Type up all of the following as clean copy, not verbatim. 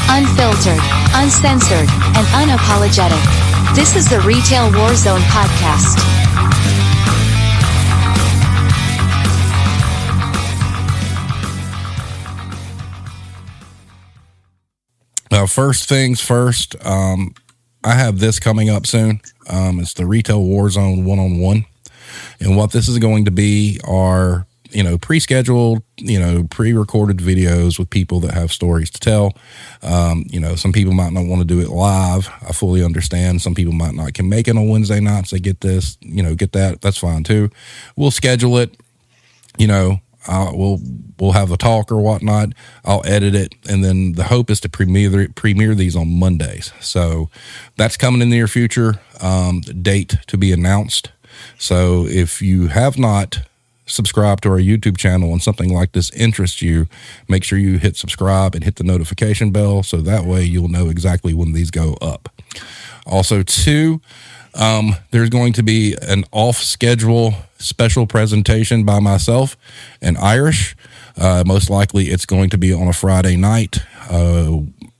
Unfiltered, uncensored, and unapologetic. This is the Retail Warzone Podcast. First things first, I have this coming up soon. It's the Retail Warzone one-on-one. And what this is going to be are, pre-scheduled, pre-recorded videos with people that have stories to tell. Some people might not want to do it live. I fully understand. Some people might not can make it on Wednesday nights. They get this, get that. That's fine too. We'll schedule it, we'll have a talk or whatnot. I'll edit it, and then the hope is to premiere these on Mondays. So that's coming in the near future. Date to be announced. So if you have not subscribed to our YouTube channel and something like this interests you, make sure you hit subscribe and hit the notification bell, so that way you'll know exactly when these go up. Also, too, there's going to be an off-schedule special presentation by myself and Irish. Most likely it's going to be on a Friday night.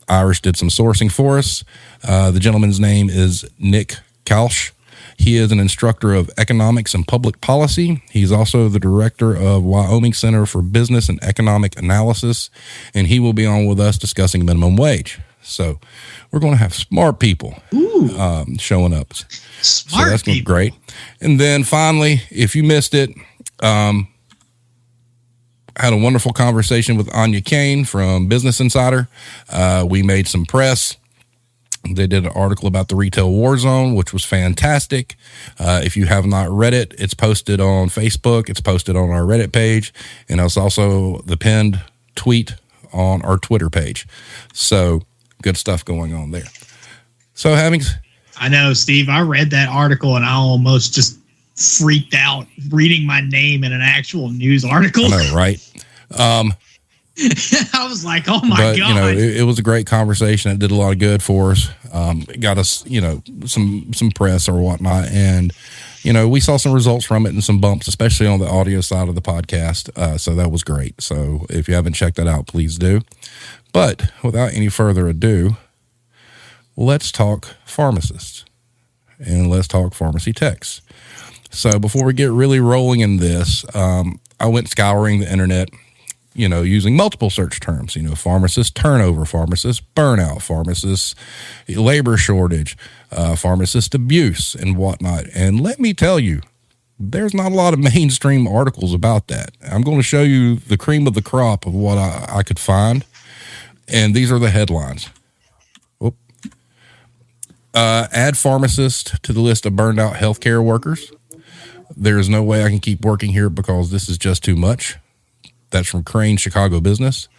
Irish did some sourcing for us. The gentleman's name is Nick Kalsh. He is an instructor of economics and public policy. He's also the director of Wyoming Center for Business and Economic Analysis, and he will be on with us discussing minimum wage. So we're going to have smart people showing up. So that's going to be great. And then finally, if you missed it, I had a wonderful conversation with Anya Kane from Business Insider. We made some press. They did an article about the Retail Warzone, which was fantastic. If you have not read it, it's posted on Facebook. It's posted on our Reddit page. And it's also the pinned tweet on our Twitter page. So good stuff going on there. So I know, Steve, I read that article and I almost just freaked out reading my name in an actual news article. I know, right? I was like, oh my God. It was a great conversation. It did a lot of good for us. It got us, some press or whatnot. And, we saw some results from it and some bumps, especially on the audio side of the podcast. So that was great. So if you haven't checked that out, please do. But without any further ado, let's talk pharmacists and let's talk pharmacy techs. So before we get really rolling in this, I went scouring the internet, using multiple search terms, pharmacist turnover, pharmacist burnout, pharmacist labor shortage, pharmacist abuse and whatnot. And let me tell you, there's not a lot of mainstream articles about that. I'm going to show you the cream of the crop of what I could find. And these are the headlines. Add pharmacist to the list of burned out healthcare workers. There is no way I can keep working here because this is just too much. That's from Crane Chicago Business.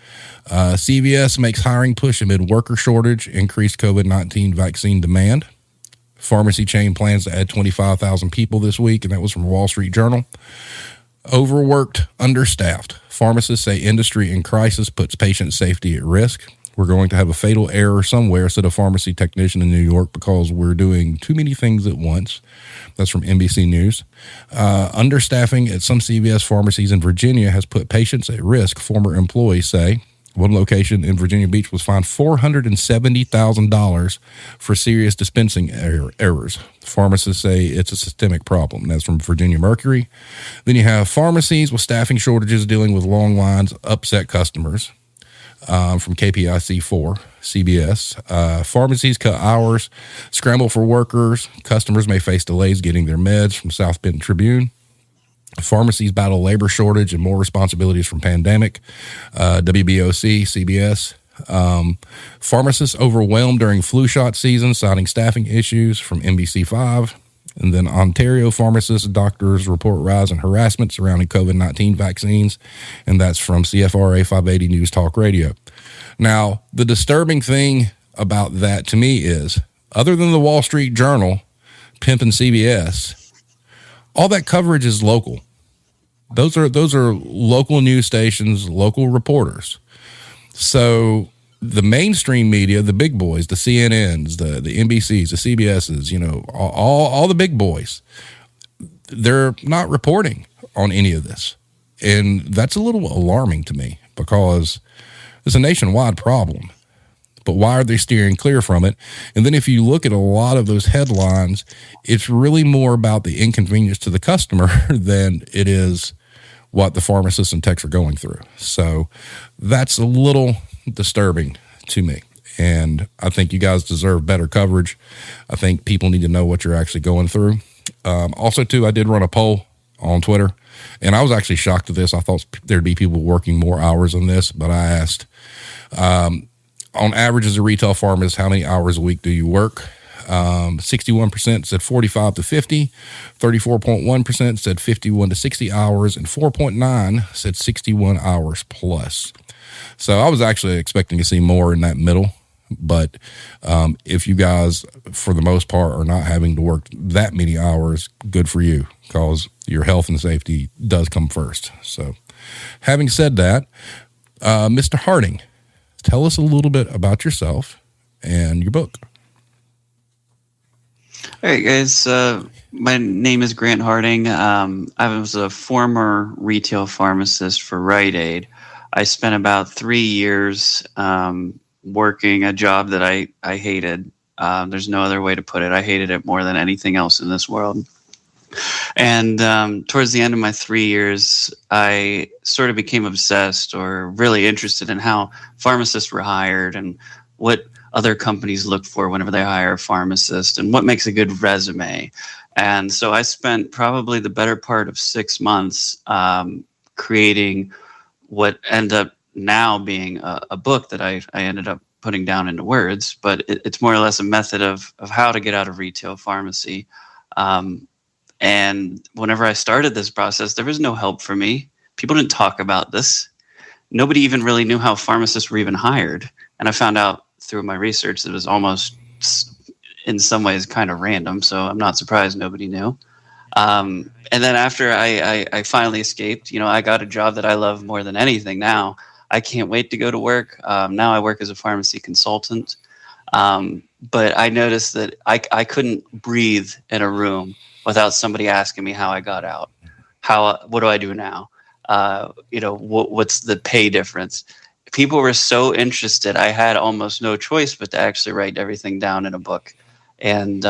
CVS makes hiring push amid worker shortage, increased COVID-19 vaccine demand. Pharmacy chain plans to add 25,000 people this week, and that was from Wall Street Journal. Overworked, understaffed. Pharmacists say industry in crisis puts patient safety at risk. We're going to have a fatal error somewhere, said a pharmacy technician in New York, because we're doing too many things at once. That's from NBC News. Understaffing at some CVS pharmacies in Virginia has put patients at risk, former employees say. One location in Virginia Beach was fined $470,000 for serious dispensing errors. Pharmacists say it's a systemic problem. That's from Virginia Mercury. Then you have pharmacies with staffing shortages dealing with long lines, upset customers. From KPIC4, CBS. Pharmacies cut hours, scramble for workers. Customers may face delays getting their meds from South Bend Tribune. Pharmacies battle labor shortage and more responsibilities from pandemic. WBOC, CBS. Pharmacists overwhelmed during flu shot season, citing staffing issues from NBC5. And then Ontario pharmacists and doctors report rise in harassment surrounding COVID-19 vaccines. And that's from CFRA 580 News Talk Radio. Now, the disturbing thing about that to me is, other than the Wall Street Journal pimping CBS, all that coverage is local. Those are local news stations, local reporters. So the mainstream media, the big boys, the CNNs, the NBCs, the CBSs, all the big boys, they're not reporting on any of this. And that's a little alarming to me because it's a nationwide problem. but why are they steering clear from it? And then if you look at a lot of those headlines, it's really more about the inconvenience to the customer than it is what the pharmacists and techs are going through. So that's a little disturbing to me. And I think you guys deserve better coverage. I think people need to know what you're actually going through. Also, too, I did run a poll on Twitter, and I was actually shocked at this. I thought there'd be people working more hours on this, but I asked, on average as a retail pharmacist, how many hours a week do you work? 61% said 45 to 50, 34.1% said 51 to 60 hours, and 4.9 said 61 hours plus. So I was actually expecting to see more in that middle. But if you guys, for the most part, are not having to work that many hours, good for you, because your health and safety does come first. So having said that, Mr. Harting, tell us a little bit about yourself and your book. All right, guys. My name is Grant Harting. I was a former retail pharmacist for Rite Aid. I spent about 3 years working a job that I hated. There's no other way to put it. I hated it more than anything else in this world. And towards the end of my 3 years, I sort of became obsessed or really interested in how pharmacists were hired and what other companies look for whenever they hire a pharmacist and what makes a good resume. And so I spent probably the better part of 6 months creating what ended up now being a book that I ended up putting down into words, but it's more or less a method of how to get out of retail pharmacy. And whenever I started this process, there was no help for me. People didn't talk about this. Nobody even really knew how pharmacists were even hired. And I found out through my research that it was almost in some ways kind of random. So I'm not surprised nobody knew. And then after I finally escaped, I got a job that I love more than anything now. I can't wait to go to work. Now I work as a pharmacy consultant. But I noticed that I couldn't breathe in a room without somebody asking me how I got out. What do I do now? What's the pay difference? People were so interested. I had almost no choice but to actually write everything down in a book. And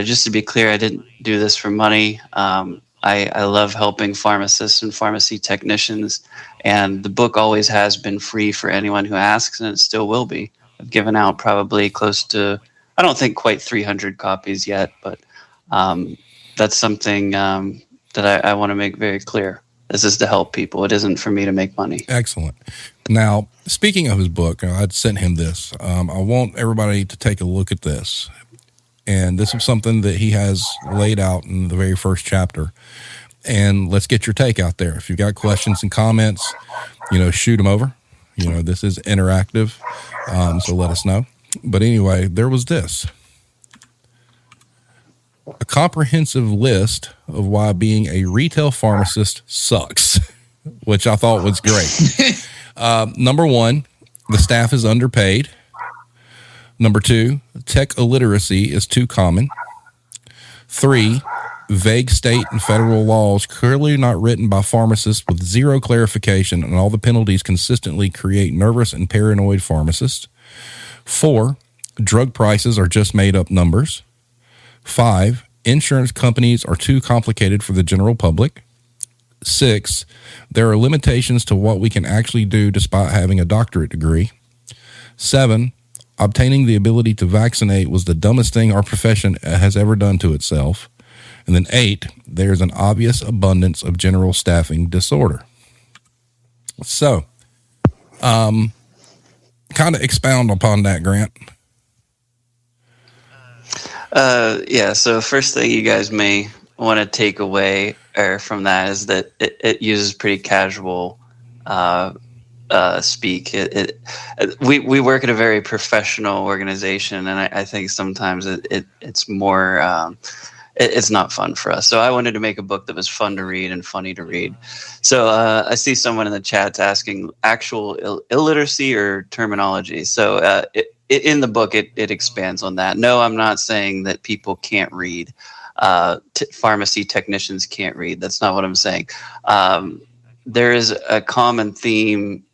just to be clear, I didn't do this for money. I love helping pharmacists and pharmacy technicians, and the book always has been free for anyone who asks, and it still will be. I've given out probably close to, I don't think quite 300 copies yet, but that's something that I want to make very clear. This is to help people. It isn't for me to make money. Excellent. Now, speaking of his book, I'd sent him this. I want everybody to take a look at this. And this is something that he has laid out in the very first chapter. And let's get your take out there. If you've got questions and comments, shoot them over. This is interactive, so let us know. But anyway, there was this. A comprehensive list of why being a retail pharmacist sucks, which I thought was great. Number one, the staff is underpaid. Number two, tech illiteracy is too common. 3, vague state and federal laws clearly not written by pharmacists with zero clarification, and all the penalties consistently create nervous and paranoid pharmacists. 4, drug prices are just made up numbers. 5, insurance companies are too complicated for the general public. 6, there are limitations to what we can actually do despite having a doctorate degree. 7, obtaining the ability to vaccinate was the dumbest thing our profession has ever done to itself. And then 8, there's an obvious abundance of general staffing disorder. So, kind of expound upon that, Grant. So first thing you guys may want to take away from that is that it uses pretty casual speak. We work at a very professional organization, and I think sometimes it's more it's not fun for us. So I wanted to make a book that was fun to read and funny to read. So I see someone in the chat's asking actual illiteracy or terminology. So in the book, it expands on that. No, I'm not saying that people can't read. Pharmacy technicians can't read. That's not what I'm saying. There is a common theme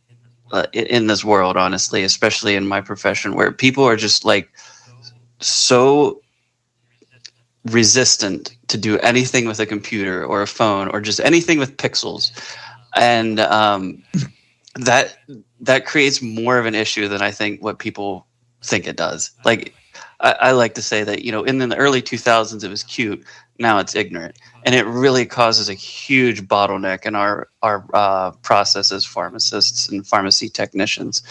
in this world, honestly, especially in my profession, where people are just like so resistant to do anything with a computer or a phone or just anything with pixels, and that creates more of an issue than I think what people think it does. Like I like to say that, in the early 2000s it was cute, now it's ignorant, and it really causes a huge bottleneck in our process as pharmacists and pharmacy technicians.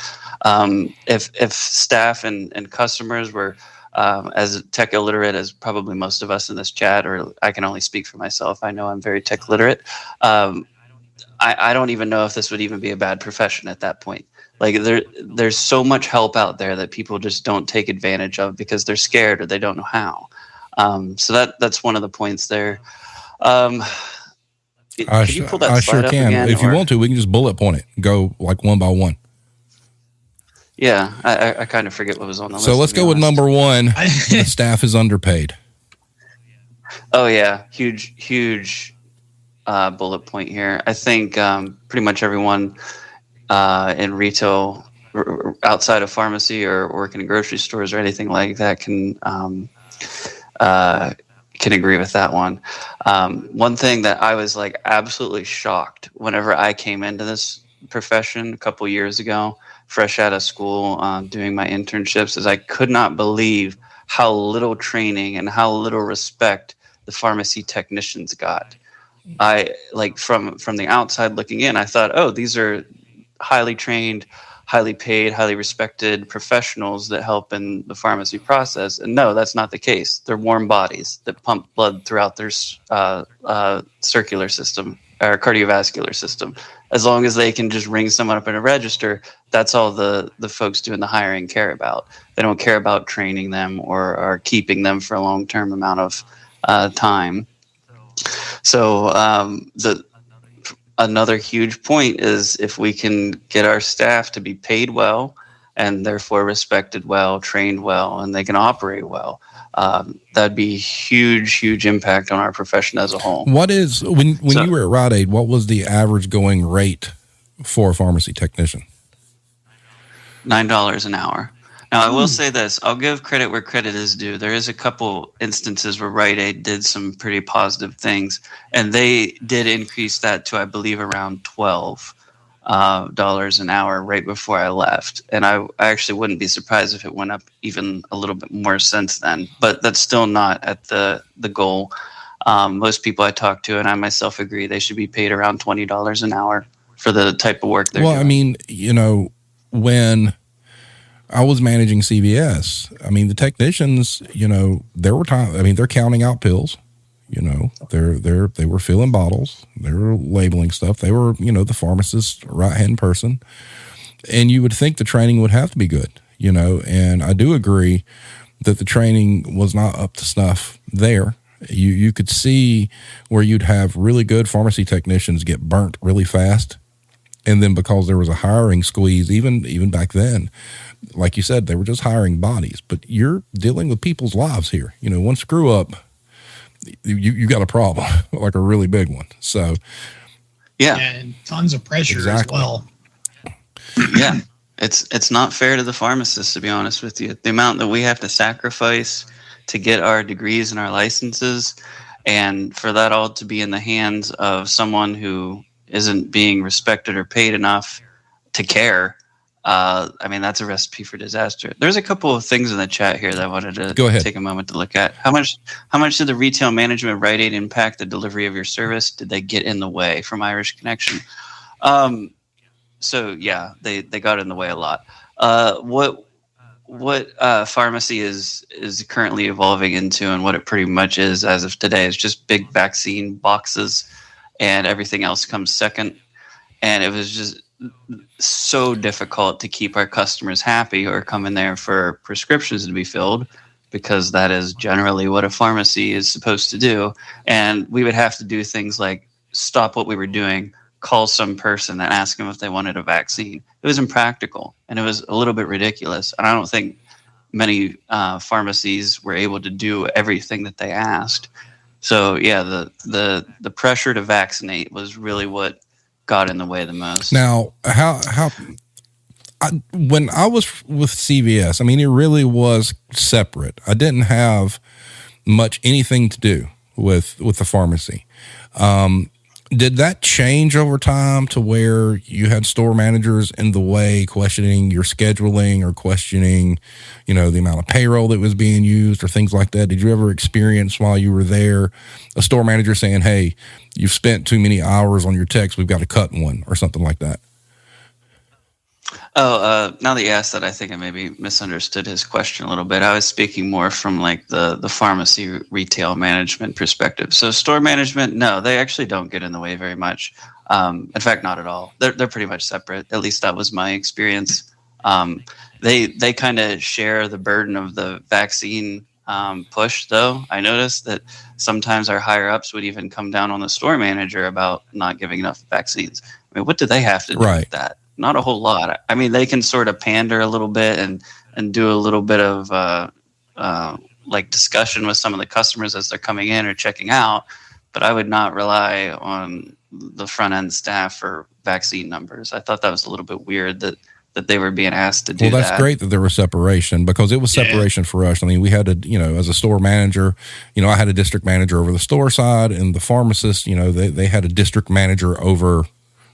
If staff and customers were as tech illiterate as probably most of us in this chat, or I can only speak for myself, I know I'm very tech literate. I don't even know if this would even be a bad profession at that point. Like there's so much help out there that people just don't take advantage of because they're scared or they don't know how. So that's one of the points there. Can you pull that I slide sure up can. again, If you want to, we can just bullet point it, go like one by one. Yeah, I kind of forget what was on the list. So let's go with number one. Staff is underpaid. Oh yeah, huge bullet point here. I think pretty much everyone in retail, outside of pharmacy or working in grocery stores or anything like that, can agree with that one. One thing that I was like absolutely shocked whenever I came into this profession a couple years ago, fresh out of school, doing my internships, is I could not believe how little training and how little respect the pharmacy technicians got. I like from the outside looking in, I thought, oh, these are highly trained, highly paid, highly respected professionals that help in the pharmacy process. And no, that's not the case. They're warm bodies that pump blood throughout their circular system or cardiovascular system. As long as they can just ring someone up in a register, that's all the folks doing the hiring care about. They don't care about training them or keeping them for a long-term amount of time. So another huge point is if we can get our staff to be paid well and therefore respected well, trained well, and they can operate well, that'd be huge impact on our profession as a whole. What is, when you were at Rite Aid, what was the average going rate for a pharmacy technician? $9 an hour. Now, I will say this. I'll give credit where credit is due. There is a couple instances where Rite Aid did some pretty positive things, and they did increase that to, I believe, around $12 an hour right before I left. And I actually wouldn't be surprised if it went up even a little bit more since then. But that's still not at the goal. Most people I talk to, and I myself agree, they should be paid around $20 an hour for the type of work they're doing. Well, I mean, when I was managing CVS, I mean, the technicians, there were times, I mean, they're counting out pills, they were filling bottles, they were labeling stuff. They were, the pharmacist's right-hand person. And you would think the training would have to be good, and I do agree that the training was not up to snuff there. You could see where you'd have really good pharmacy technicians get burnt really fast. And then because there was a hiring squeeze, even back then, like you said, they were just hiring bodies. But you're dealing with people's lives here. One screw up, you got a problem, like a really big one. So, yeah, and tons of pressure as well. Yeah, it's not fair to the pharmacists, to be honest with you. The amount that we have to sacrifice to get our degrees and our licenses, and for that all to be in the hands of someone who isn't being respected or paid enough to care. I mean, that's a recipe for disaster. There's a couple of things in the chat here that I wanted to take a moment to look at. How much did the retail management of Rite Aid impact the delivery of your service? Did they get in the way from Irish Connection? So yeah, they got in the way a lot. What pharmacy is currently evolving into, and what it pretty much is as of today, is just big vaccine boxes, and everything else comes second. And it was just so difficult to keep our customers happy or come in there for prescriptions to be filled, because that is generally what a pharmacy is supposed to do. And we would have to do things like stop what we were doing, call some person and ask them if they wanted a vaccine. It was impractical, and it was a little bit ridiculous. And I don't think many pharmacies were able to do everything that they asked. So yeah, the pressure to vaccinate was really what got in the way the most. Now, how When I was with CVS, I mean, it really was separate. I didn't have much anything to do with the pharmacy. Did that change over time to where you had store managers in the way questioning your scheduling or questioning, the amount of payroll that was being used or things like that? Did you ever experience while you were there a store manager saying, hey, you've spent too many hours on your text, we've got to cut one, or something like that? Now that you asked that, I think I maybe misunderstood his question a little bit. I was speaking more from like the pharmacy retail management perspective. So store management, no, they actually don't get in the way very much. In fact, not at all. They're pretty much separate. At least that was my experience. They kind of share the burden of the vaccine push, though. I noticed that sometimes our higher ups would even come down on the store manager about not giving enough vaccines. I mean, what do they have to do with that? Not a whole lot. I mean, they can sort of pander a little bit and do a little bit of like discussion with some of the customers as they're coming in or checking out. But I would not rely on the front end staff for vaccine numbers. I thought that was a little bit weird that they were being asked to do that. Well, that's great that there was separation, because it was separation for us. I mean, we had to, as a store manager, I had a district manager over the store side, and the pharmacist, they had a district manager over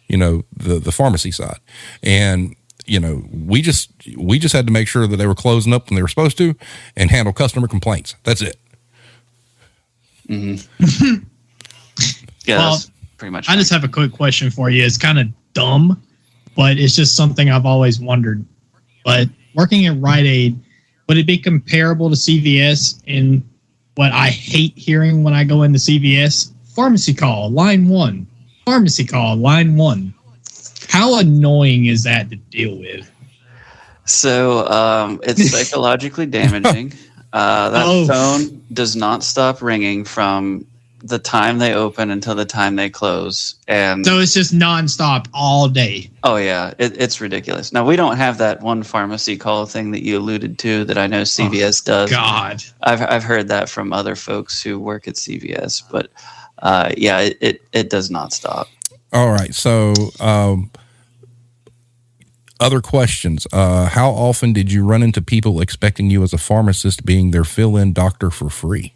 the pharmacy side. And, we just had to make sure that they were closing up when they were supposed to and handle customer complaints. That's it. Mm-hmm. Yeah, well, that's pretty much. I just have a quick question for you. It's kind of dumb, but it's just something I've always wondered. But working at Rite Aid, would it be comparable to CVS in what I hate hearing when I go into CVS? Pharmacy call, line 1. Pharmacy call, line 1. How annoying is that to deal with? So it's psychologically damaging. That phone does not stop ringing from the time they open until the time they close. And so it's just nonstop all day. Oh, yeah. It's ridiculous. Now, we don't have that one pharmacy call thing that you alluded to that I know CVS does. God. I've heard that from other folks who work at CVS, but yeah, it does not stop. All right. So other questions. How often did you run into people expecting you as a pharmacist being their fill-in doctor for free?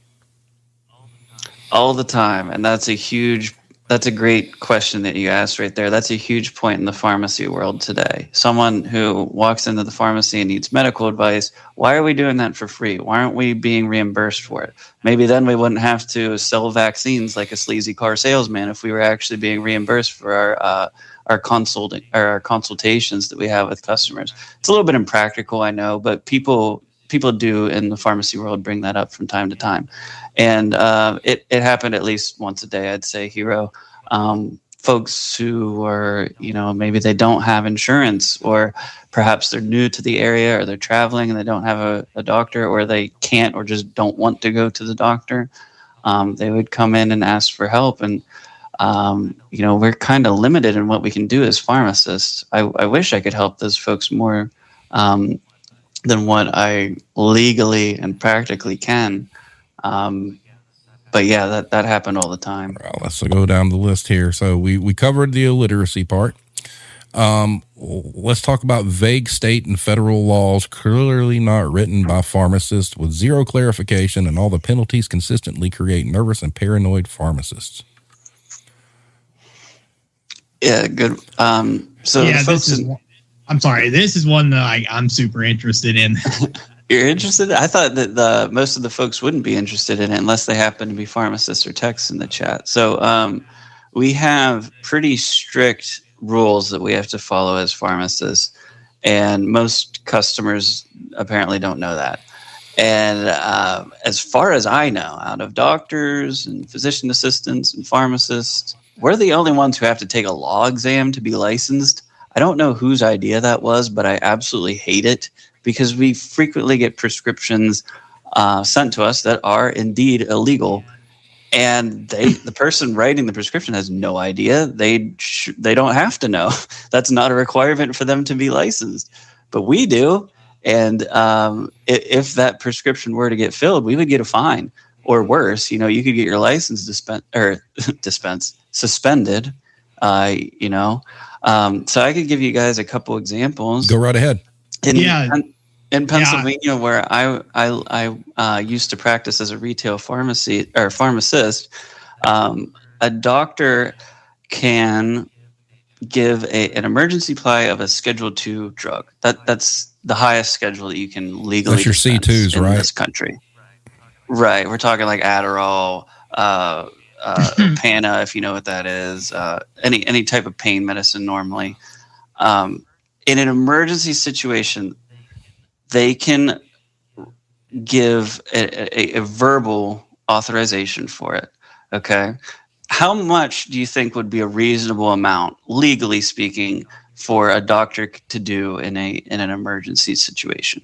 All the time. And that's a great question that you asked right there. That's a huge point in the pharmacy world today. Someone who walks into the pharmacy and needs medical advice, why are we doing that for free? Why aren't we being reimbursed for it? Maybe then we wouldn't have to sell vaccines like a sleazy car salesman if we were actually being reimbursed for our consultations that we have with customers. It's a little bit impractical, I know, but people do in the pharmacy world bring that up from time to time. And it happened at least once a day, I'd say, Hero. Folks who are, maybe they don't have insurance, or perhaps they're new to the area, or they're traveling and they don't have a doctor, or they can't or just don't want to go to the doctor. They would come in and ask for help. And, we're kind of limited in what we can do as pharmacists. I wish I could help those folks more than what I legally and practically can. But yeah, that happened all the time. Well, let's go down the list here. So we covered the illiteracy part. Let's talk about vague state and federal laws clearly not written by pharmacists with zero clarification, and all the penalties consistently create nervous and paranoid pharmacists. Yeah, good. So yeah, folks I'm sorry. This is one that I'm super interested in. You're interested? I thought that most of the folks wouldn't be interested in it unless they happen to be pharmacists or techs in the chat. So we have pretty strict rules that we have to follow as pharmacists, and most customers apparently don't know that. And as far as I know, out of doctors and physician assistants and pharmacists, we're the only ones who have to take a law exam to be licensed. I don't know whose idea that was, but I absolutely hate it, because we frequently get prescriptions sent to us that are indeed illegal, and the person writing the prescription has no idea. They don't have to know. That's not a requirement for them to be licensed, but we do. And if that prescription were to get filled, we would get a fine, or worse. You could get your license suspended. So I could give you guys a couple examples. Go right ahead. In Pennsylvania, where I used to practice as a retail pharmacist, a doctor can give an emergency supply of a Schedule II drug. That's the highest schedule that you can legally. That's your C2s, in right? this country. Right. We're talking like Adderall, Pana, if you know what that is, any type of pain medicine normally. In an emergency situation, they can give a verbal authorization for it. Okay. How much do you think would be a reasonable amount, legally speaking, for a doctor to do in an emergency situation?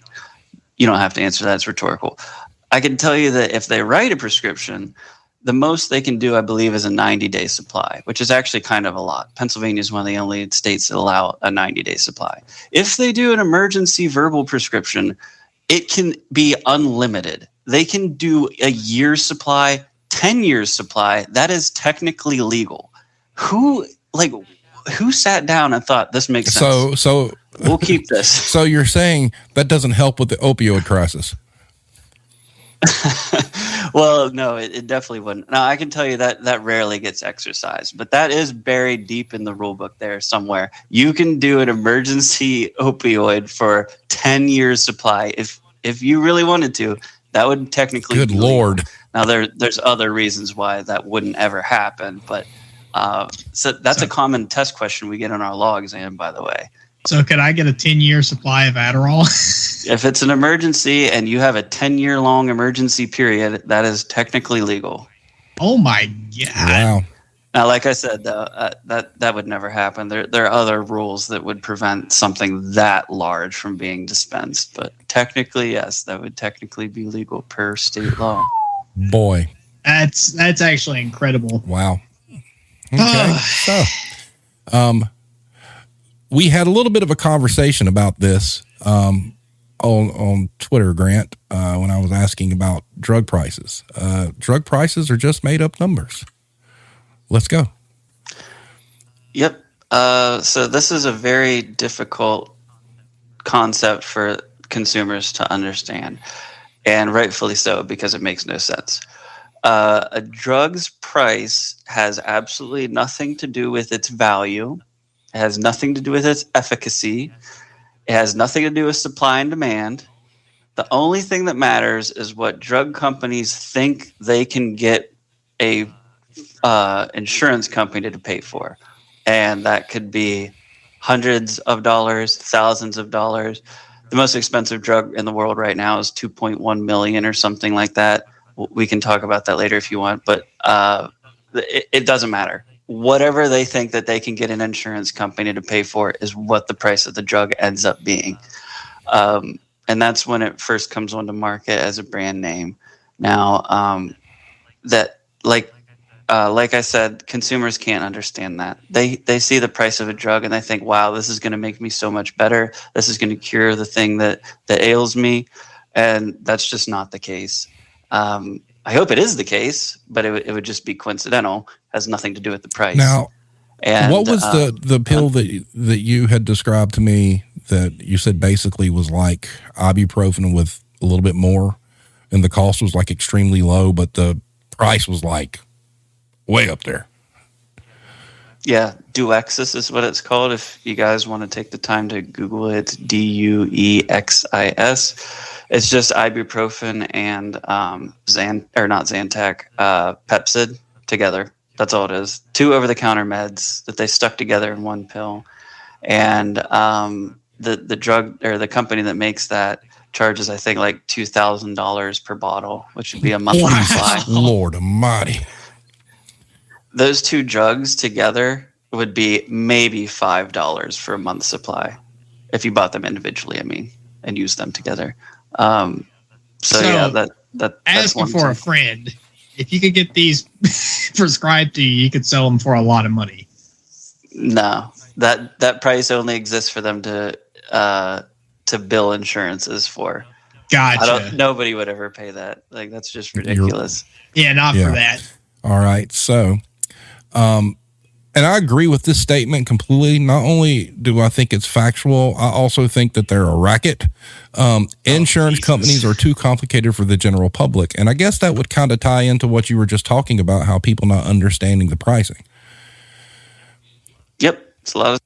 You don't have to answer that. It's rhetorical. I can tell you that if they write a prescription, the most they can do, I believe, is a 90-day supply, which is actually kind of a lot. Pennsylvania is one of the only states that allow a 90-day supply. If they do an emergency verbal prescription, it can be unlimited. They can do a year's supply, 10 years supply. That is technically legal. Who sat down and thought this makes sense? So we'll keep this. So you're saying that doesn't help with the opioid crisis? Well, no, it definitely wouldn't. Now, I can tell you that rarely gets exercised, but that is buried deep in the rule book there somewhere. You can do an emergency opioid for 10 years supply if you really wanted to. That would technically Good be legal. Lord. Now, there's other reasons why that wouldn't ever happen, but so that's a common test question we get on our law exam, by the way. So could I get a 10-year supply of Adderall? If it's an emergency and you have a 10-year-long emergency period, that is technically legal. Oh, my God. Wow. Now, like I said, though, that would never happen. There are other rules that would prevent something that large from being dispensed. But technically, yes, that would technically be legal per state law. Boy. That's actually incredible. Wow. Okay. So, we had a little bit of a conversation about this on Twitter, Grant, when I was asking about drug prices. Drug prices are just made up numbers. Let's go. Yep. So this is a very difficult concept for consumers to understand, and rightfully so, because it makes no sense. A drug's price has absolutely nothing to do with its value. It has nothing to do with its efficacy. It has nothing to do with supply and demand. The only thing that matters is what drug companies think they can get a insurance company to pay for. And that could be hundreds of dollars, thousands of dollars. The most expensive drug in the world right now is $2.1 million or something like that. We can talk about that later if you want, but it doesn't matter. Whatever they think that they can get an insurance company to pay for is what the price of the drug ends up being. And that's when it first comes onto market as a brand name. Now, like I said, consumers can't understand that. They see the price of a drug and they think, wow, this is going to make me so much better. This is going to cure the thing that ails me. And that's just not the case. I hope it is the case, but it would just be coincidental. Has nothing to do with the price. Now, and, what was the pill that you had described to me that you said basically was like ibuprofen with a little bit more, and the cost was like extremely low, but the price was like way up there? Yeah, Duexis is what it's called. If you guys want to take the time to Google it, it's Duexis. It's just ibuprofen and Pepsid together. That's all it is. 2 over-the-counter meds that they stuck together in one pill. And the drug or the company that makes that charges, I think, like $2,000 per bottle, which would be a monthly supply. Lord almighty. Those 2 drugs together would be maybe $5 for a month's supply if you bought them individually, and used them together. So yeah, that's asking for a friend. If you could get these prescribed to you, you could sell them for a lot of money. No, that price only exists for them to bill insurances for. Gotcha. Nobody would ever pay that. Like, that's just ridiculous. Not for that. All right. So, And I agree with this statement completely. Not only do I think it's factual, I also think that they're a racket. Insurance companies are too complicated for the general public. And I guess that would kind of tie into what you were just talking about, how people not understanding the pricing. Yep. It's a lot of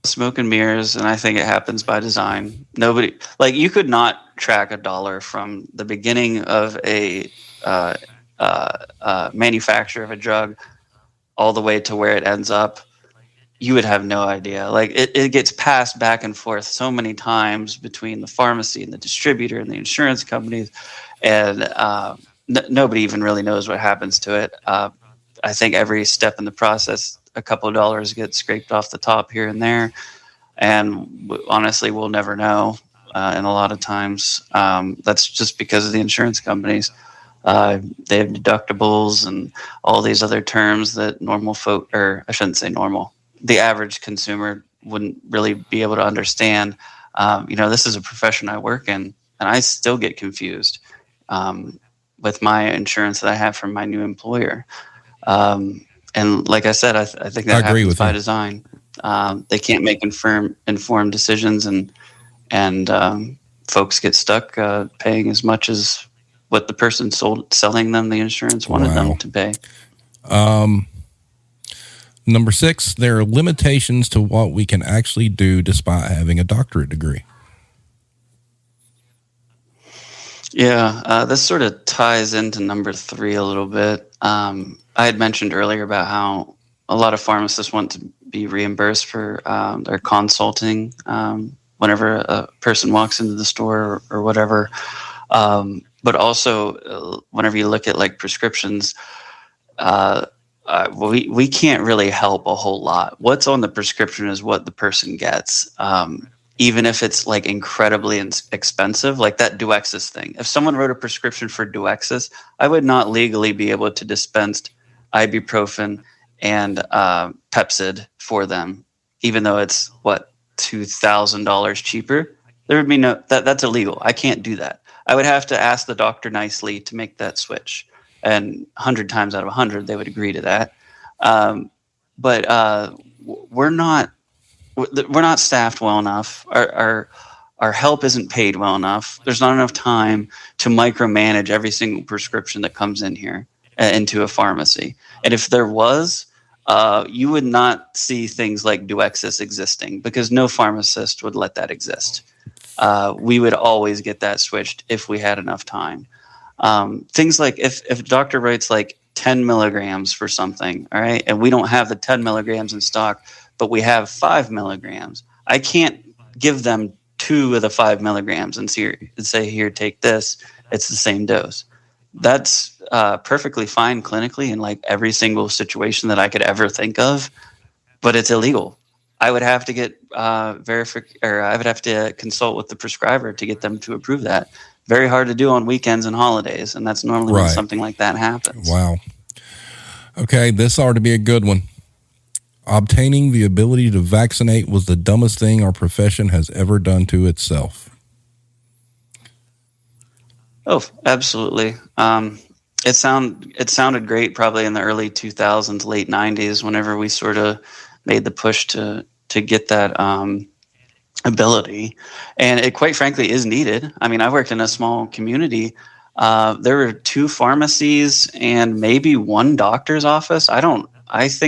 smoke and mirrors, and I think it happens by design. Nobody, like, you could not track a dollar from the beginning of a manufacture of a drug all the way to where it ends up. You would have no idea. Like, it gets passed back and forth so many times between the pharmacy and the distributor and the insurance companies, and nobody even really knows what happens to it. I think every step in the process, a couple of dollars get scraped off the top here and there, and honestly, we'll never know. And a lot of times, that's just because of the insurance companies. They have deductibles and all these other terms that normal folk, or I shouldn't say normal, the average consumer wouldn't really be able to understand. This is a profession I work in, and I still get confused with my insurance that I have from my new employer. And like I said, I think that happens by design. They can't make informed decisions, and folks get stuck paying as much as what the person selling them the insurance wanted them to pay. Number 6, there are limitations to what we can actually do despite having a doctorate degree. Yeah, this sort of ties into number 3 a little bit. I had mentioned earlier about how a lot of pharmacists want to be reimbursed for their consulting whenever a person walks into the store or whatever. But also, whenever you look at like prescriptions, we can't really help a whole lot. What's on the prescription is what the person gets. Even if it's like incredibly expensive, like that Duexis thing. If someone wrote a prescription for Duexis, I would not legally be able to dispense ibuprofen and Pepsid for them, even though it's $2,000 cheaper. There would be that's illegal. I can't do that. I would have to ask the doctor nicely to make that switch, and 100 times out of 100 they would agree to that. But we're not staffed well enough. Our help isn't paid well enough. There's not enough time to micromanage every single prescription that comes in here into a pharmacy. And if there was, you would not see things like Duexis existing, because no pharmacist would let that exist. We would always get that switched if we had enough time. Things like if a doctor writes like 10 milligrams for something, all right, and we don't have the 10 milligrams in stock, but we have 5 milligrams, I can't give them 2 of the 5 milligrams and say, here, take this. It's the same dose. That's perfectly fine clinically in like every single situation that I could ever think of, but it's illegal. I would have to get I would have to consult with the prescriber to get them to approve that. Very hard to do on weekends and holidays, and that's normally when something like that happens. Wow. Okay, this ought to be a good one. Obtaining the ability to vaccinate was the dumbest thing our profession has ever done to itself. Oh, absolutely. It sounded great probably in the early 2000s, late 90s, whenever we sort of made the push to get that ability. And it quite frankly is needed. I mean, I worked in a small community. There were 2 pharmacies and maybe 1 doctor's office. That's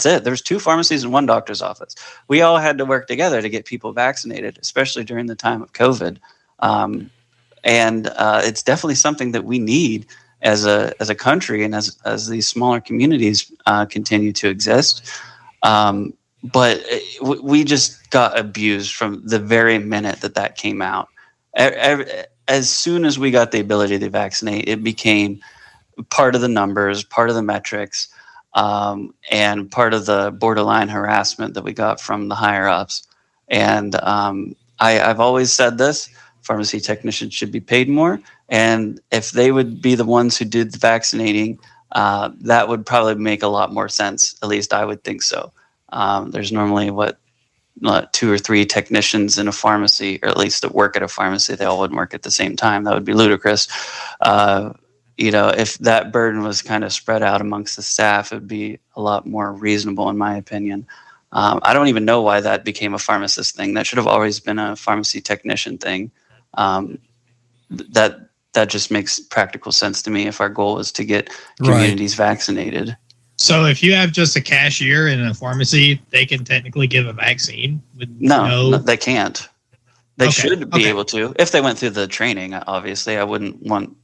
it. There's 2 pharmacies and 1 doctor's office. We all had to work together to get people vaccinated, especially during the time of COVID. And it's definitely something that we need as a country, and as these smaller communities continue to exist. But we just got abused from the very minute that came out. As soon as we got the ability to vaccinate, it became part of the numbers, part of the metrics, and part of the borderline harassment that we got from the higher ups. And I've always said this: pharmacy technicians should be paid more. And if they would be the ones who did the vaccinating, that would probably make a lot more sense. At least I would think so. There's normally 2 or 3 technicians in a pharmacy, or at least that work at a pharmacy. They all wouldn't work at the same time. That would be ludicrous. if that burden was kind of spread out amongst the staff, it would be a lot more reasonable, in my opinion. I don't even know why that became a pharmacist thing. That should have always been a pharmacy technician thing. That just makes practical sense to me if our goal is to get communities vaccinated. So if you have just a cashier in a pharmacy, they can technically give a vaccine? No, they can't. They should be able to. If they went through the training, obviously. I wouldn't want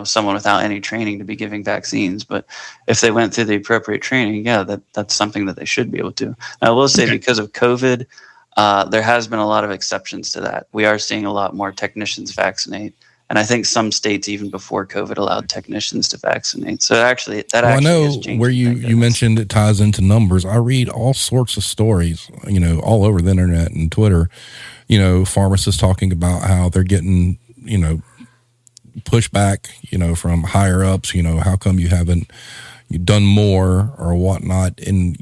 someone without any training to be giving vaccines. But if they went through the appropriate training, that's something that they should be able to. Now, I will say because of COVID, there has been a lot of exceptions to that. We are seeing a lot more technicians vaccinate. And I think some states, even before COVID, allowed technicians to vaccinate. So I know where you mentioned it ties into numbers. I read all sorts of stories, all over the internet and Twitter, pharmacists talking about how they're getting, pushback, from higher ups, how come you haven't done more or whatnot. And,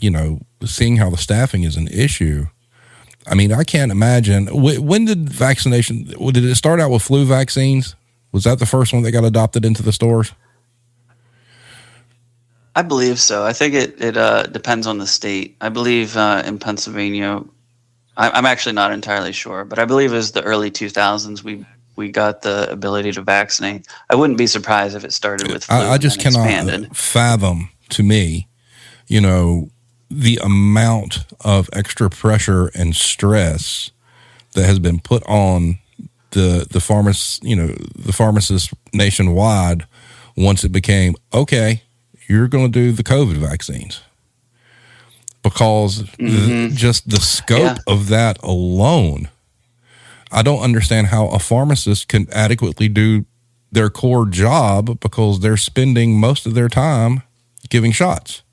seeing how the staffing is an issue. I mean, I can't imagine. When did did it start out with flu vaccines? Was that the first one that got adopted into the stores? I believe so. I think it depends on the state. I believe in Pennsylvania, I'm actually not entirely sure, but I believe it was the early 2000s we got the ability to vaccinate. I wouldn't be surprised if it started with flu. I just cannot fathom, to me, the amount of extra pressure and stress that has been put on the pharmacists nationwide once it became, okay, you're going to do the COVID vaccines. Because just the scope of that alone, I don't understand how a pharmacist can adequately do their core job because they're spending most of their time giving shots.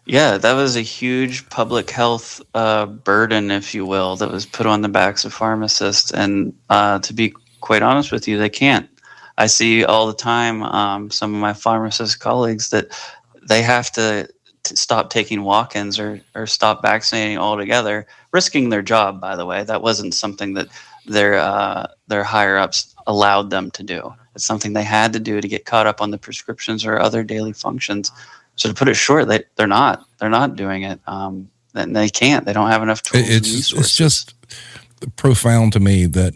Yeah, that was a huge public health burden, if you will, that was put on the backs of pharmacists. And to be quite honest with you, they can't. I see all the time some of my pharmacist colleagues that they have to stop taking walk-ins or stop vaccinating altogether, risking their job, by the way. That wasn't something that their higher-ups allowed them to do. It's something they had to do to get caught up on the prescriptions or other daily functions. So to put it short, they're not doing it. And they can't. They don't have enough tools and resources. It's just profound to me that,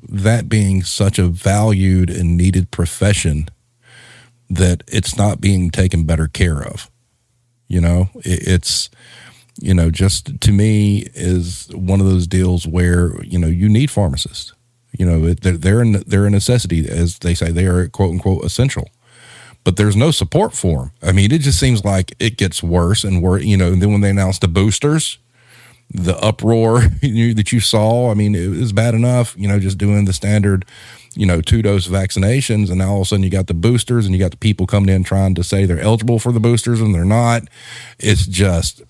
that being such a valued and needed profession, that it's not being taken better care of. It's, just to me is one of those deals where, you need pharmacists. They're a necessity, as they say. They are quote unquote essential. But there's no support for them. I mean, it just seems like it gets worse and worse. And then when they announced the boosters, the uproar that you saw, I mean, it was bad enough, just doing the standard, 2-dose vaccinations. And now all of a sudden you got the boosters and you got the people coming in trying to say they're eligible for the boosters and they're not. It's just,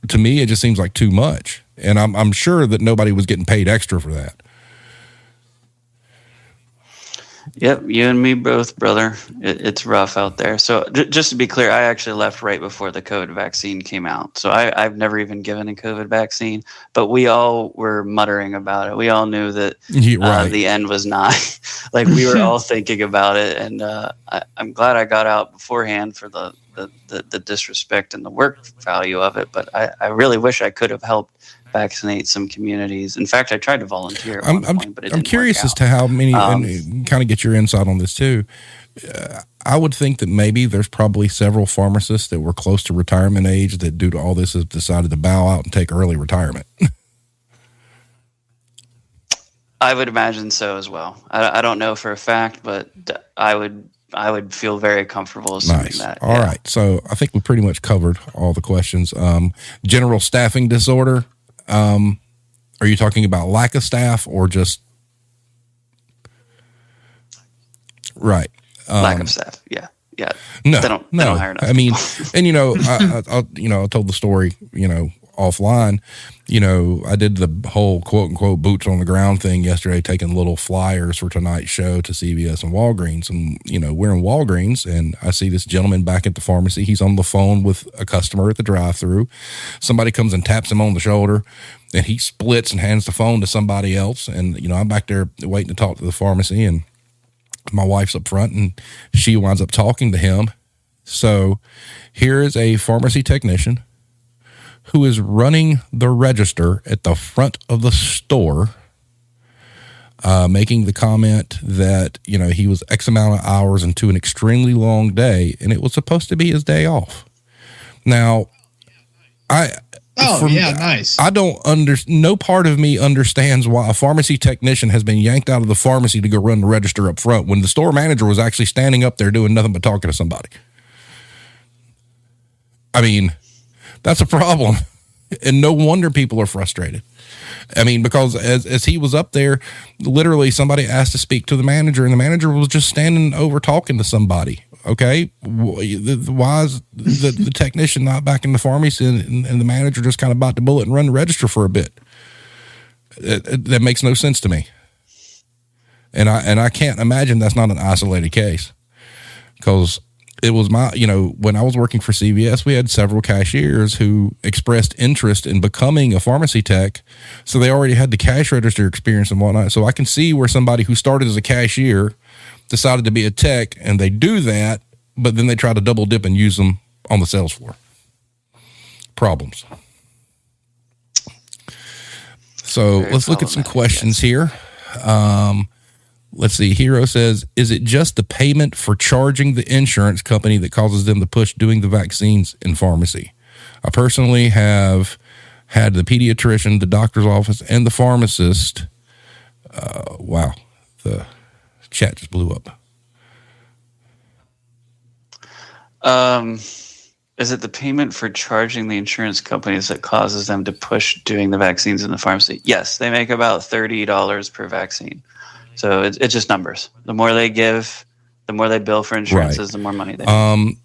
to me, it just seems like too much. And I'm sure that nobody was getting paid extra for that. Yep, you and me both, brother. It's rough out there. So just to be clear, I actually left right before the COVID vaccine came out. So I've never even given a COVID vaccine, but we all were muttering about it. We all knew that the end was nigh. Like we were all thinking about it. And I'm glad I got out beforehand for the disrespect and the work value of it. But I really wish I could have helped vaccinate some communities. In fact, I tried to volunteer at one point, but it didn't I'm curious work as out. to how many, and kind of get your insight on this too. I would think that maybe there's probably several pharmacists that were close to retirement age that, due to all this, have decided to bow out and take early retirement. I would imagine so as well. I don't know for a fact, but I would feel very comfortable assuming that. All right. So I think we pretty much covered all the questions. General staffing disorder. Are you talking about lack of staff or just right? Lack of staff. Yeah. No, they don't hire enough. I mean, and I told the story, offline. I did the whole quote unquote boots on the ground thing yesterday, taking little flyers for tonight's show to CVS and Walgreens. And, we're in Walgreens and I see this gentleman back at the pharmacy. He's on the phone with a customer at the drive-thru. Somebody comes and taps him on the shoulder and he splits and hands the phone to somebody else. And, I'm back there waiting to talk to the pharmacy, and My wife's up front, and she winds up talking to him. So here is a pharmacy technician who is running the register at the front of the store, making the comment that, he was X amount of hours into an extremely long day, and it was supposed to be his day off. Now, nice. I don't no part of me understands why a pharmacy technician has been yanked out of the pharmacy to go run the register up front when the store manager was actually standing up there doing nothing but talking to somebody. I mean, that's a problem. And no wonder people are frustrated. I mean, because as he was up there, literally somebody asked to speak to the manager, and the manager was just standing over talking to somebody. Okay, why is the technician not back in the pharmacy, and the manager just kind of bite the bullet and run the register for a bit? That makes no sense to me. And I can't imagine that's not an isolated case, because it was when I was working for CVS, we had several cashiers who expressed interest in becoming a pharmacy tech. So they already had the cash register experience and whatnot. So I can see where somebody who started as a cashier decided to be a tech, and they do that, but then they try to double dip and use them on the sales floor. Problems. So let's look at some questions here. Let's see. Hero says, is it just the payment for charging the insurance company that causes them to push doing the vaccines in pharmacy? I personally have had the pediatrician, the doctor's office, and the pharmacist. Wow. The chat just blew up. Is it the payment for charging the insurance companies that causes them to push doing the vaccines in the pharmacy? Yes, they make about $30 per vaccine. So it's just numbers. The more they give, the more they bill for insurances, the more money they make.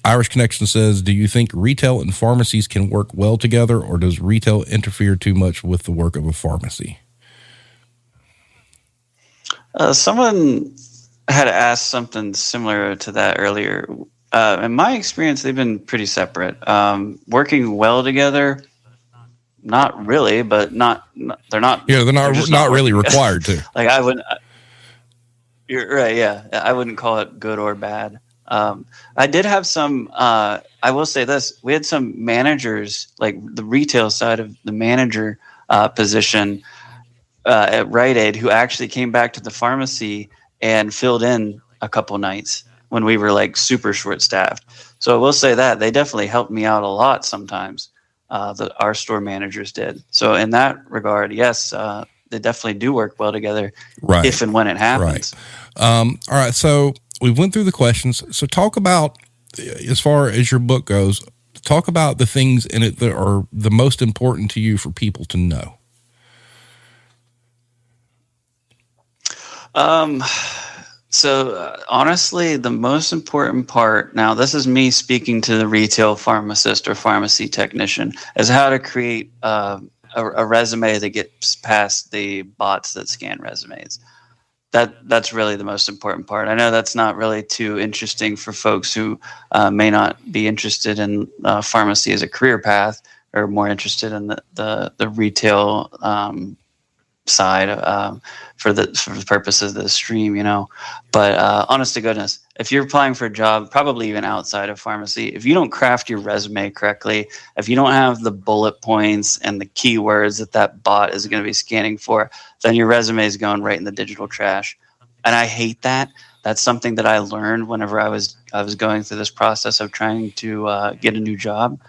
Irish Connection says, do you think retail and pharmacies can work well together, or does retail interfere too much with the work of a pharmacy? Someone had asked something similar to that earlier. In my experience, they've been pretty separate. Working well together, not really, but they're not. Yeah, they're not really required to. Like I wouldn't. You're right. Yeah, I wouldn't call it good or bad. I did have some. I will say this: we had some managers, like the retail side of the manager position at Rite Aid, who actually came back to the pharmacy and filled in a couple nights when we were like super short staffed. So I will say that they definitely helped me out a lot sometimes. Our store managers did. So in that regard, yes, they definitely do work well together, right, if and when it happens. Right. All right. So we went through the questions. So talk about, as far as your book goes, talk about the things in it that are the most important to you for people to know. So honestly, the most important part, now this is me speaking to the retail pharmacist or pharmacy technician, is how to create a resume that gets past the bots that scan resumes. That's really the most important part. I know that's not really too interesting for folks who may not be interested in pharmacy as a career path, or more interested in the retail side for the purposes of the stream, but honest to goodness, if you're applying for a job, probably even outside of pharmacy, if you don't craft your resume correctly, if you don't have the bullet points and the keywords that bot is going to be scanning for, then your resume is going right in the digital trash. And I hate that. That's something that I learned whenever I was going through this process of trying to get a new job.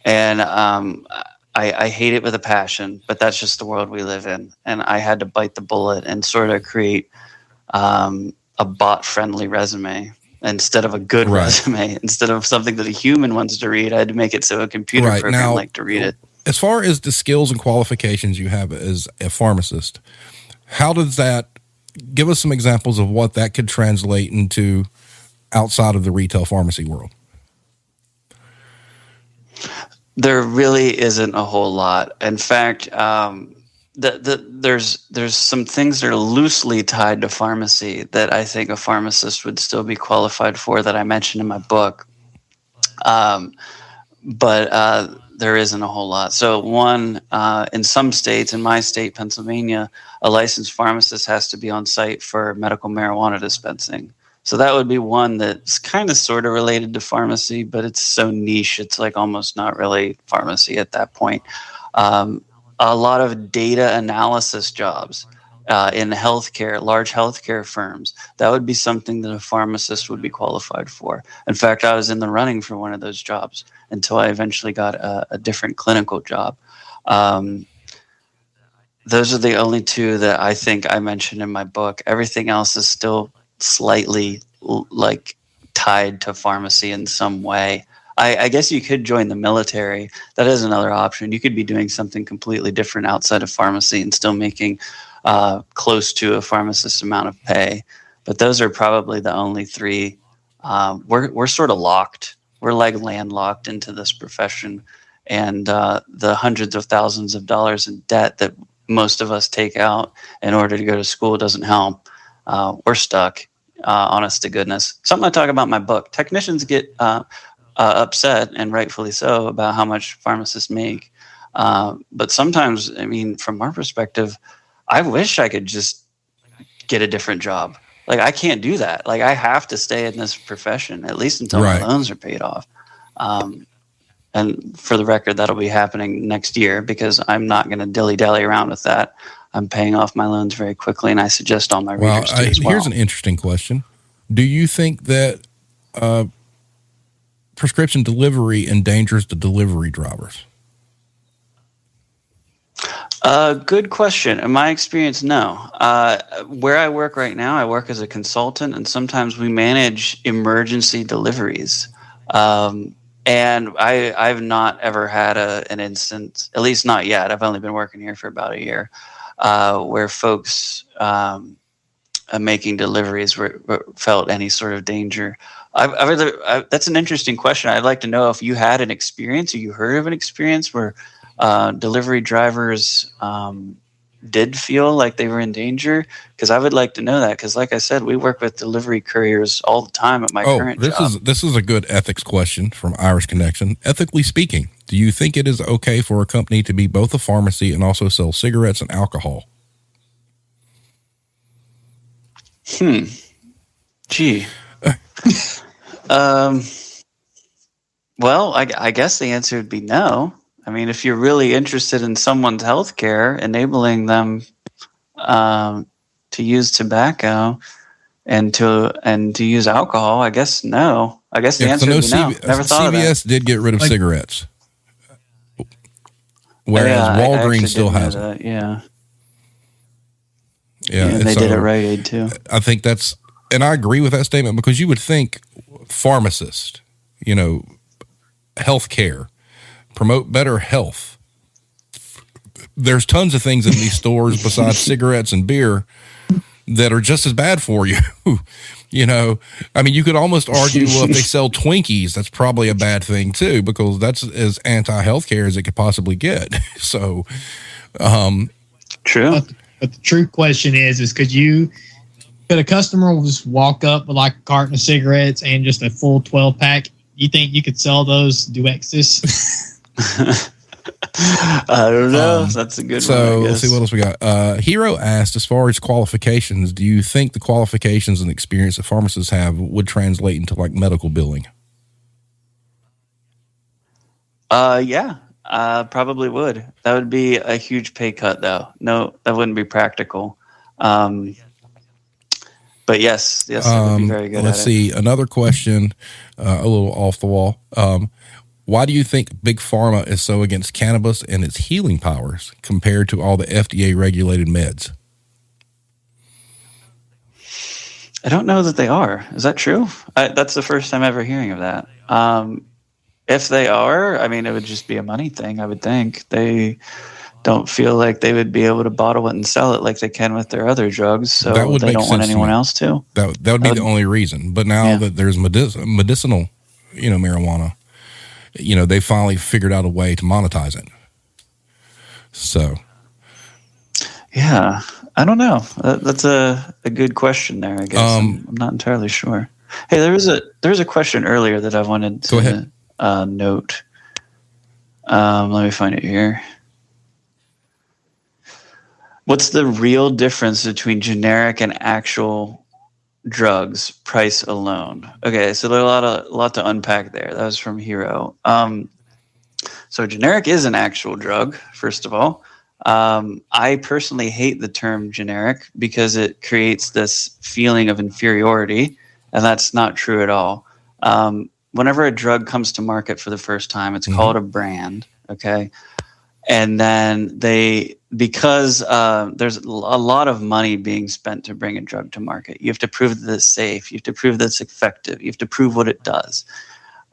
And I hate it with a passion, but that's just the world we live in. And I had to bite the bullet and sort of create a bot-friendly resume instead of a good resume. Instead of something that a human wants to read, I had to make it so a computer program like to read it. As far as the skills and qualifications you have as a pharmacist, how does that – give us some examples of what that could translate into outside of the retail pharmacy world. There really isn't a whole lot. In fact, there's some things that are loosely tied to pharmacy that I think a pharmacist would still be qualified for that I mentioned in my book. But there isn't a whole lot. So one, in some states, in my state, Pennsylvania, a licensed pharmacist has to be on site for medical marijuana dispensing. So that would be one that's kind of sort of related to pharmacy, but it's so niche. It's like almost not really pharmacy at that point. A lot of data analysis jobs in healthcare, large healthcare firms, that would be something that a pharmacist would be qualified for. In fact, I was in the running for one of those jobs until I eventually got a different clinical job. Those are the only two that I think I mentioned in my book. Everything else is still slightly like tied to pharmacy in some way. I guess you could join the military. That is another option. You could be doing something completely different outside of pharmacy and still making close to a pharmacist amount of pay. But those are probably the only three. We're sort of locked. We're like landlocked into this profession, and the hundreds of thousands of dollars in debt that most of us take out in order to go to school doesn't help. We're stuck, honest to goodness. Something I talk about in my book. Technicians get upset, and rightfully so, about how much pharmacists make. But sometimes, I mean, from our perspective, I wish I could just get a different job. Like, I can't do that. Like, I have to stay in this profession, at least until my loans are paid off. And for the record, that'll be happening next year because I'm not going to dilly-dally around with that. I'm paying off my loans very quickly, and I suggest all my readers do as well. Here's an interesting question. Do you think that prescription delivery endangers the delivery drivers? Good question. In my experience, no. Where I work right now, I work as a consultant, and sometimes we manage emergency deliveries. And I've not ever had an instance, at least not yet. I've only been working here for about a year, where folks making deliveries felt any sort of danger. That's an interesting question. I'd like to know if you had an experience or you heard of an experience where delivery drivers did feel like they were in danger, because I would like to know that, because like I said, we work with delivery couriers all the time at my current job. This is a good ethics question from Irish Connection. Ethically speaking, do you think it is okay for a company to be both a pharmacy and also sell cigarettes and alcohol? Gee. Well, I guess the answer would be no. I mean, if you're really interested in someone's health care, enabling them to use tobacco and to use alcohol, I guess no. I guess the answer would be no. Never thought of that. CVS did get rid of cigarettes, whereas Walgreens still has them. Yeah, and they did it Rite Aid too. I think that's, and I agree with that statement, because you would think pharmacist, healthcare, promote better health. There's tons of things in these stores besides cigarettes and beer that are just as bad for you. I mean, you could almost argue, well, if they sell Twinkies, that's probably a bad thing too, because that's as anti-healthcare as it could possibly get. So, true. But the true question is could a customer will just walk up with like a carton of cigarettes and just a full 12 pack? You think you could sell those Duexis? I don't know. That's a good one. So let's see what else we got. Hero asked, as far as qualifications, do you think the qualifications and experience that pharmacists have would translate into like medical billing? Yeah, probably would. That would be a huge pay cut, though. No, that wouldn't be practical. But yes, it would be very good. Let's see. Another question, a little off the wall. Why do you think Big Pharma is so against cannabis and its healing powers compared to all the FDA regulated meds? I don't know that they are. Is that true? That's the first time ever hearing of that. If they are, I mean, it would just be a money thing, I would think. They don't feel like they would be able to bottle it and sell it like they can with their other drugs, so they don't want anyone else to. That would be the only reason. But now that there's medicinal, marijuana, they finally figured out a way to monetize it. So, yeah, I don't know. That's a good question there, I guess. I'm not entirely sure. Hey, there was a question earlier that I wanted to note. Let me find it here. What's the real difference between generic and actual drugs price alone? Okay, so there's a lot to unpack there. That was from Hero. So generic is an actual drug, first of all. I personally hate the term generic because it creates this feeling of inferiority, and that's not true at all. Whenever a drug comes to market for the first time, it's called a brand, okay? And then because there's a lot of money being spent to bring a drug to market, you have to prove that it's safe. You have to prove that it's effective. You have to prove what it does.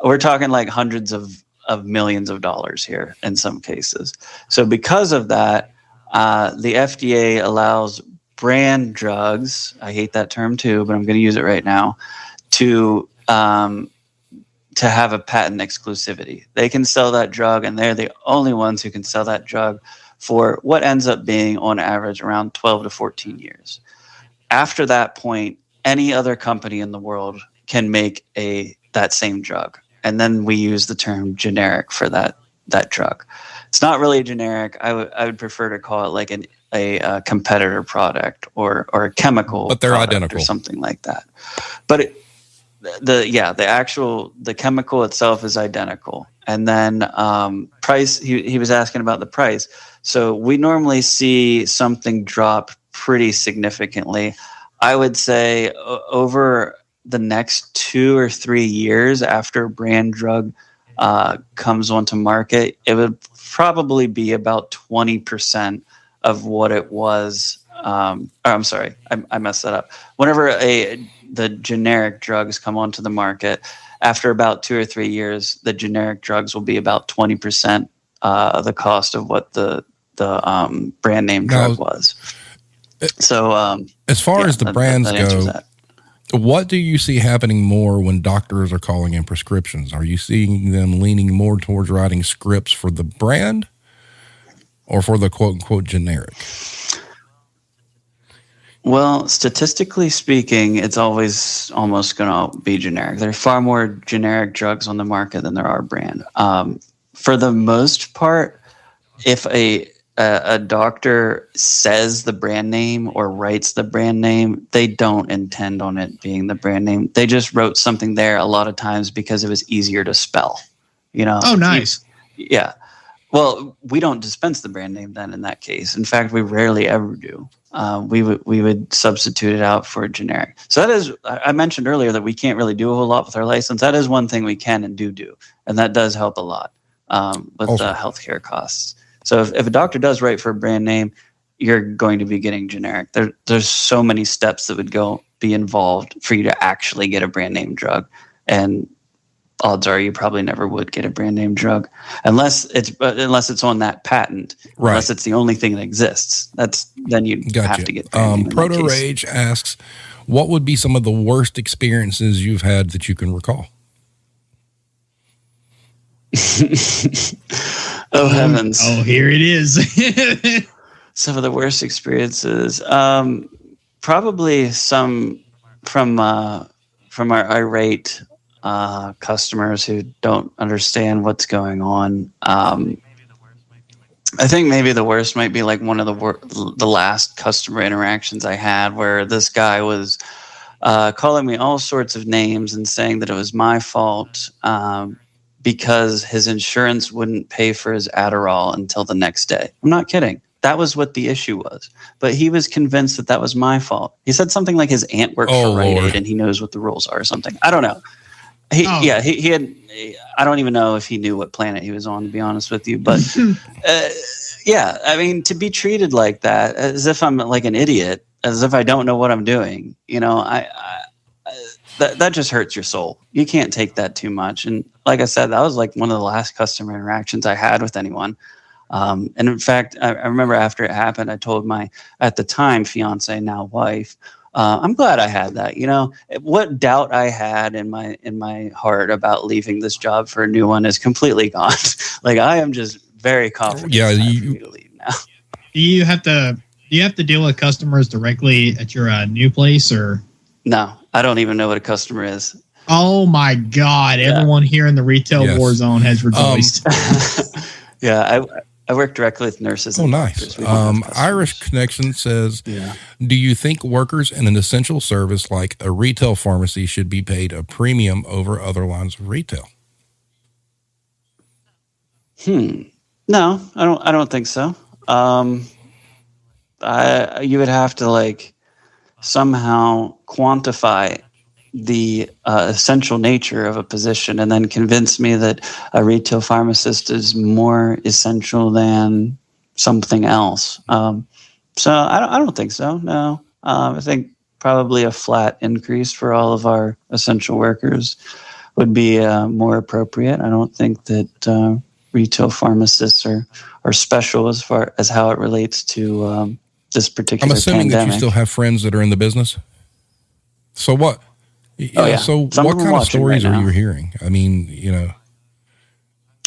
We're talking like hundreds of millions of dollars here in some cases. So because of that, the FDA allows brand drugs, I hate that term too, but I'm going to use it right now, to have a patent exclusivity. They can sell that drug, and they're the only ones who can sell that drug for what ends up being, on average, around 12 to 14 years. After that point, any other company in the world can make that same drug. And then we use the term generic for that drug. It's not really a generic. I would prefer to call it like a competitor product or a chemical, but they're identical or something like that. But the chemical itself is identical. And then price. He was asking about the price. So we normally see something drop pretty significantly. I would say over the next 2 or 3 years after a brand drug comes onto market, it would probably be about 20% of what it was. I'm sorry, I messed that up. Whenever the generic drugs come onto the market, after about 2 or 3 years, the generic drugs will be about 20% of the cost of what the brand name drug was. So as far as the brands go, what do you see happening more when doctors are calling in prescriptions? Are you seeing them leaning more towards writing scripts for the brand or for the quote unquote generic? Well, statistically speaking, it's always almost going to be generic. There are far more generic drugs on the market than there are brand. For the most part, if a doctor says the brand name or writes the brand name, they don't intend on it being the brand name. They just wrote something there a lot of times because it was easier to spell. Oh, nice. Yeah. Well, we don't dispense the brand name then in that case. In fact, we rarely ever do. We would substitute it out for a generic. So that is, I mentioned earlier that we can't really do a whole lot with our license. That is one thing we can and do. And that does help a lot with the healthcare costs. So if a doctor does write for a brand name, you're going to be getting generic. There's so many steps that would be involved for you to actually get a brand name drug. And odds are you probably never would get a brand name drug unless it's on that patent, right. Unless it's the only thing that exists. Then you have to get brand name. Proto Rage asks, what would be some of the worst experiences you've had that you can recall? Oh heavens! Oh, here it is. Some of the worst experiences, probably some from our irate customers who don't understand what's going on. I think maybe the worst might be like one of the last customer interactions I had, where this guy was calling me all sorts of names and saying that it was my fault. Because his insurance wouldn't pay for his Adderall until the next day. I'm not kidding. That was what the issue was. But he was convinced that was my fault. He said something like his aunt works for Rite Aid and he knows what the rules are or something. I don't know. He had. I don't even know if he knew what planet he was on, to be honest with you. But yeah, I mean, to be treated like that, as if I'm like an idiot, as if I don't know what I'm doing, that just hurts your soul. You can't take that too much. And like I said, that was like one of the last customer interactions I had with anyone. And in fact, I remember after it happened, I told my, at the time, fiance, now wife, I'm glad I had that. What doubt I had in my heart about leaving this job for a new one is completely gone. Like, I am just very confident. Yeah, you to leave now. Do you have to deal with customers directly at your new place, or? No, I don't even know what a customer is. Oh my God. Yeah. Everyone here in the retail war zone has rejoiced. Yeah, I work directly with nurses. Oh, and nice. doctors. We don't have customers. Irish Connection says, Yeah. do you think workers in an essential service like a retail pharmacy should be paid a premium over other lines of retail? No, I don't think so. You would have to like somehow quantify the essential nature of a position and then convince me that a retail pharmacist is more essential than something else. So I don't think so. No, I think probably a flat increase for all of our essential workers would be more appropriate. I don't think that retail pharmacists are special as far as how it relates to this particular I'm assuming pandemic. that you still have friends that are in the business. So what? Yeah. So Some what of them kind of watching stories right are now. you hearing? I mean,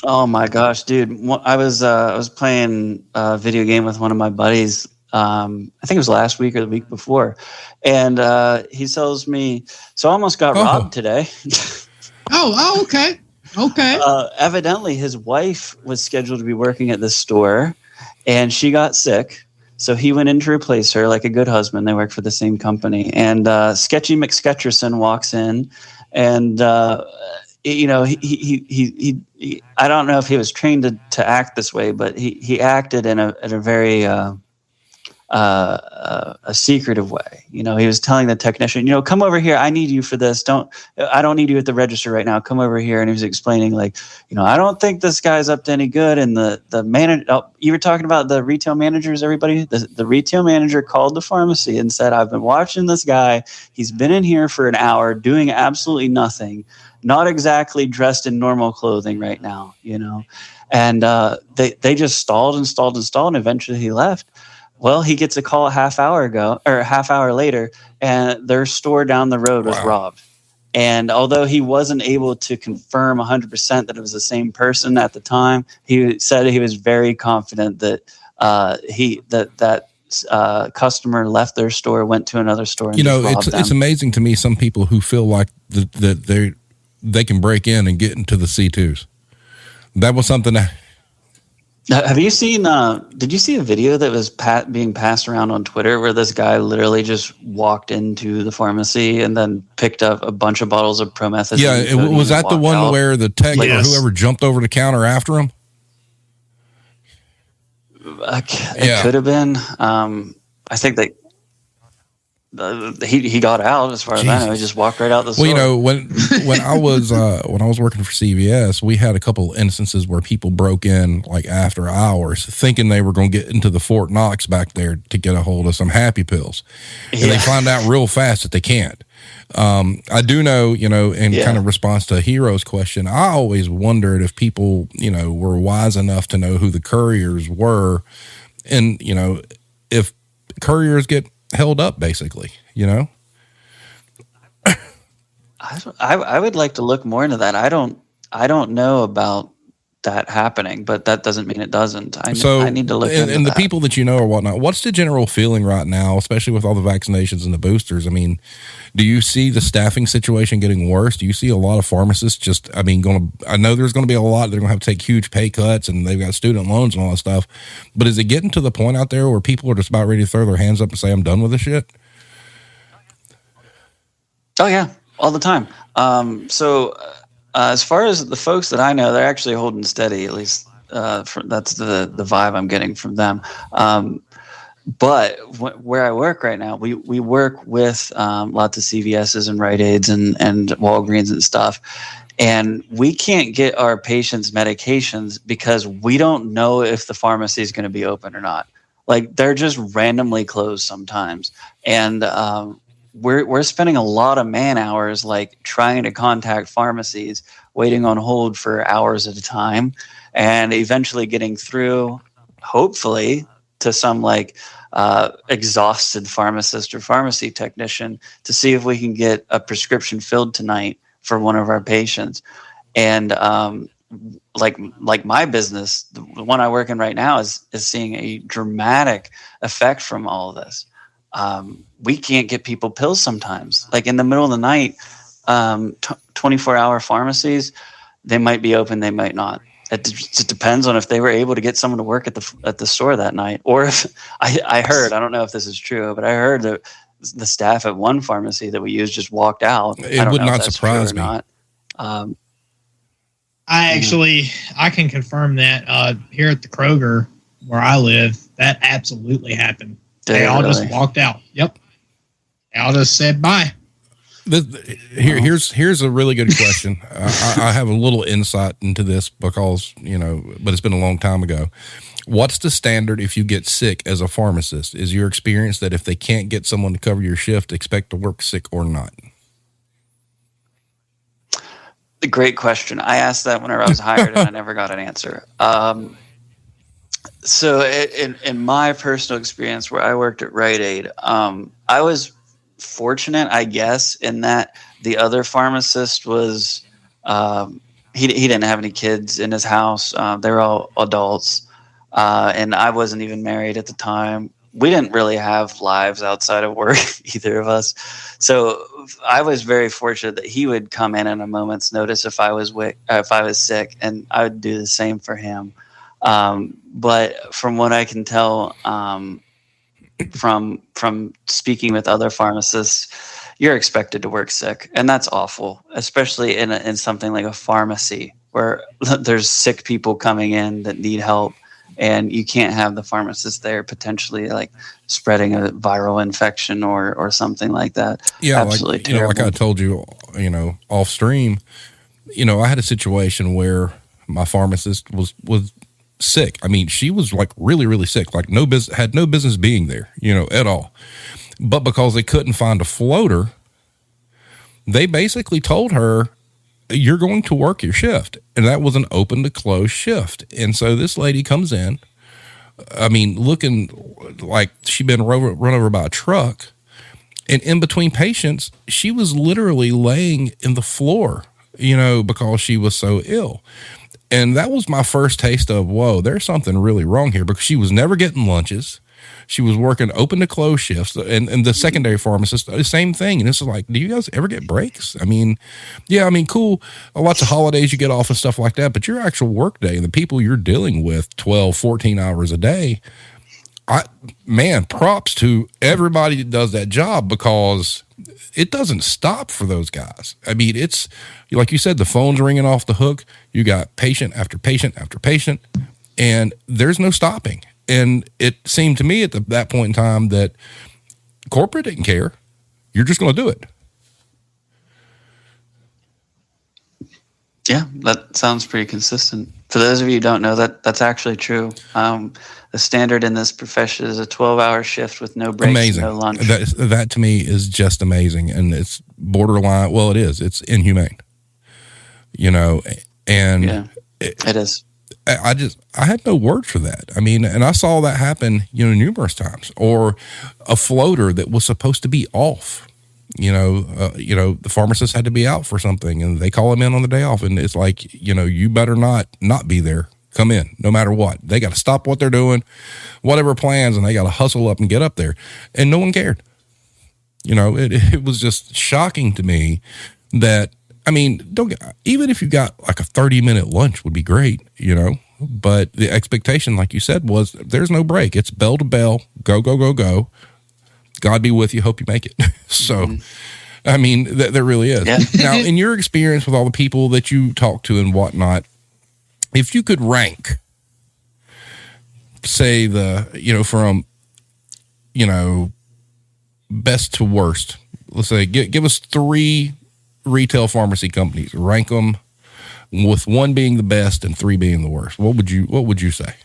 Oh my gosh, dude! I was playing a video game with one of my buddies. I think it was last week or the week before, and he tells me, "So I almost got robbed today." Okay. Evidently, his wife was scheduled to be working at this store, and she got sick. So he went in to replace her, like a good husband. They work for the same company, and Sketchy McSketcherson walks in, and he I don't know if he was trained to act this way, but he acted in a very a secretive way. He was telling the technician, come over here. I need you for this. I don't need you at the register right now. Come over here. And he was explaining like, I don't think this guy's up to any good. And the manager, you were talking about the retail managers, everybody. The retail manager called the pharmacy and said, I've been watching this guy. He's been in here for an hour doing absolutely nothing, not exactly dressed in normal clothing right now, and they just stalled and eventually he left. Well, he gets a call a half hour later, and their store down the road was robbed. And although he wasn't able to confirm 100% that it was the same person at the time, he said he was very confident that customer left their store, went to another store, and just robbed them. It's amazing to me some people who feel like that they can break in and get into the C2s. That was something that. Have you seen? Did you see a video that was being passed around on Twitter where this guy literally just walked into the pharmacy and then picked up a bunch of bottles of promethazine? Yeah, was that the one where the tech or whoever jumped over the counter after him? It could have been. I think that he got out. As far as I know, he just walked right out the store. Well, when I was working for CVS, we had a couple instances where people broke in like after hours, thinking they were going to get into the Fort Knox back there to get a hold of some happy pills, and they find out real fast that they can't. I do know, in kind of response to Hero's question, I always wondered if people, were wise enough to know who the couriers were, and if couriers get held up, basically, I would like to look more into that. I don't know about that happening, but that doesn't mean it doesn't. I need to look into that. And the people that or whatnot, what's the general feeling right now, especially with all the vaccinations and the boosters? I mean, do you see the staffing situation getting worse? Do you see a lot of pharmacists I know there's going to be a lot, they're going to have to take huge pay cuts and they've got student loans and all that stuff, but is it getting to the point out there where people are just about ready to throw their hands up and say, I'm done with this shit? Oh yeah, all the time. As far as the folks that I know, they're actually holding steady. At least that's the vibe I'm getting from them. But where I work right now, we work with lots of CVS's and Rite Aids and Walgreens and stuff, and we can't get our patients medications because we don't know if the pharmacy is going to be open or not. Like they're just randomly closed sometimes, and we're spending a lot of man hours like trying to contact pharmacies, waiting on hold for hours at a time, and eventually getting through, hopefully, to some exhausted pharmacist or pharmacy technician to see if we can get a prescription filled tonight for one of our patients. And like my business, the one I work in right now is seeing a dramatic effect from all of this. We can't get people pills sometimes. Like in the middle of the night, 24-hour pharmacies, they might be open, they might not. It just depends on if they were able to get someone to work at the store that night, or if I heard, I don't know if this is true, but I heard that the staff at one pharmacy that we used just walked out. It would not surprise me. Not. I can confirm that here at the Kroger where I live, that absolutely happened. They all just walked out. Yep. They all just said bye. Here's a really good question. I have a little insight into this because, but it's been a long time ago. What's the standard if you get sick as a pharmacist? Is your experience that if they can't get someone to cover your shift, expect to work sick or not? Great question. I asked that whenever I was hired and I never got an answer. So in my personal experience where I worked at Rite Aid, I was fortunate, I guess, in that the other pharmacist was he didn't have any kids in his house. They were all adults, and I wasn't even married at the time. We didn't really have lives outside of work, either of us. So I was very fortunate that he would come in at a moment's notice if I was sick, and I would do the same for him. But from what I can tell, from speaking with other pharmacists, you're expected to work sick, and that's awful, especially in something like a pharmacy where there's sick people coming in that need help, and you can't have the pharmacist there potentially like spreading a viral infection or something like that. Yeah, absolutely terrible. Like I told you, off stream, I had a situation where my pharmacist was sick. I mean, she was like really, really sick, like had no business being there, at all. But because they couldn't find a floater, they basically told her, you're going to work your shift. And that was an open to close shift. And so this lady comes in, I mean, looking like she'd been run over by a truck. And in between patients, she was literally laying in the floor, because she was so ill. And that was my first taste of, whoa, there's something really wrong here, because she was never getting lunches. She was working open to close shifts, and the secondary pharmacist, the same thing. And it's like, do you guys ever get breaks? I mean, yeah, cool. Lots of holidays you get off and stuff like that, but your actual work day and the people you're dealing with 12, 14 hours a day, props to everybody that does that job, because it doesn't stop for those guys. I mean, it's like you said, the phone's ringing off the hook. You got patient after patient after patient, and there's no stopping. And it seemed to me at that point in time that corporate didn't care. You're just going to do it. Yeah, that sounds pretty consistent. For those of you who don't know, that's actually true. The standard in this profession is a 12-hour shift with no breaks, amazing. No lunch. That to me is just amazing, and it's borderline. Well, it is. It's inhumane. And yeah, it is. I had no word for that. I mean, and I saw that happen, numerous times. Or a floater that was supposed to be off. The pharmacist had to be out for something, and they call him in on the day off, and it's like, you better not be there. Come in, no matter what. They got to stop what they're doing, whatever plans, and they got to hustle up and get up there. And no one cared. It was just shocking to me that, even if you got like a 30-minute lunch would be great, but the expectation, like you said, was there's no break. It's bell to bell, go, go, go, go. God be with you. Hope you make it. So, there really is. Yeah. Now, in your experience with all the people that you talk to and whatnot, if you could rank, say from, best to worst, let's say, give us 3 retail pharmacy companies, rank them with 1 being the best and 3 being the worst. What would you say?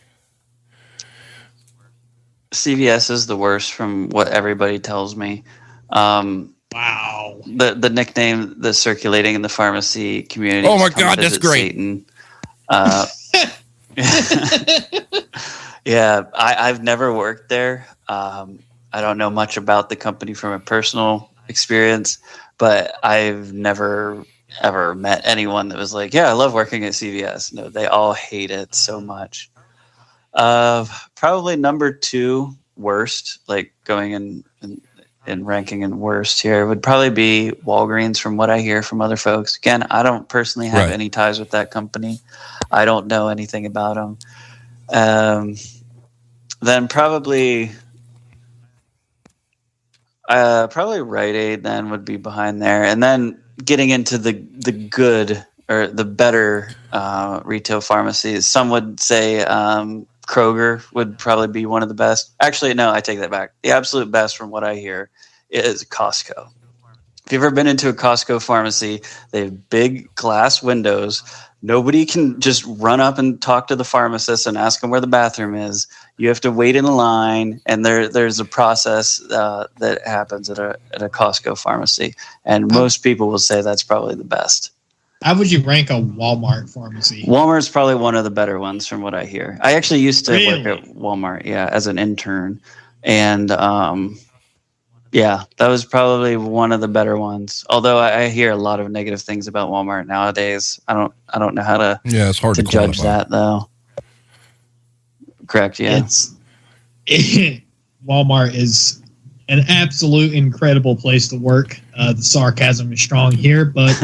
CVS is the worst from what everybody tells me. Wow. The nickname that's circulating in the pharmacy community. Oh my God, that's great. Satan. Yeah, I've never worked there. I don't know much about the company from a personal experience, but I've never ever met anyone that was like, yeah, I love working at CVS. No, they all hate it so much. Probably number 2 worst, like going in in ranking and worst here would probably be Walgreens from what I hear from other folks. Again, I don't personally have any ties with that company. I don't know anything about them. Then probably Rite Aid then would be behind there. And then getting into the good or the better retail pharmacies, some would say Kroger would probably be one of the best. Actually, no, I take that back. The absolute best from what I hear is Costco. If you've ever been into a Costco pharmacy, they have big glass windows. Nobody can just run up and talk to the pharmacist and ask them where the bathroom is. You have to wait in a line, and there's a process that happens at a Costco pharmacy. And most people will say that's probably the best. How would you rank a Walmart pharmacy? Walmart's probably one of the better ones from what I hear. I actually used to work at Walmart, as an intern. And that was probably one of the better ones. Although I hear a lot of negative things about Walmart nowadays. I don't know how to it's hard to judge that though. Correct, yeah. Walmart is an absolute incredible place to work. The sarcasm is strong here, but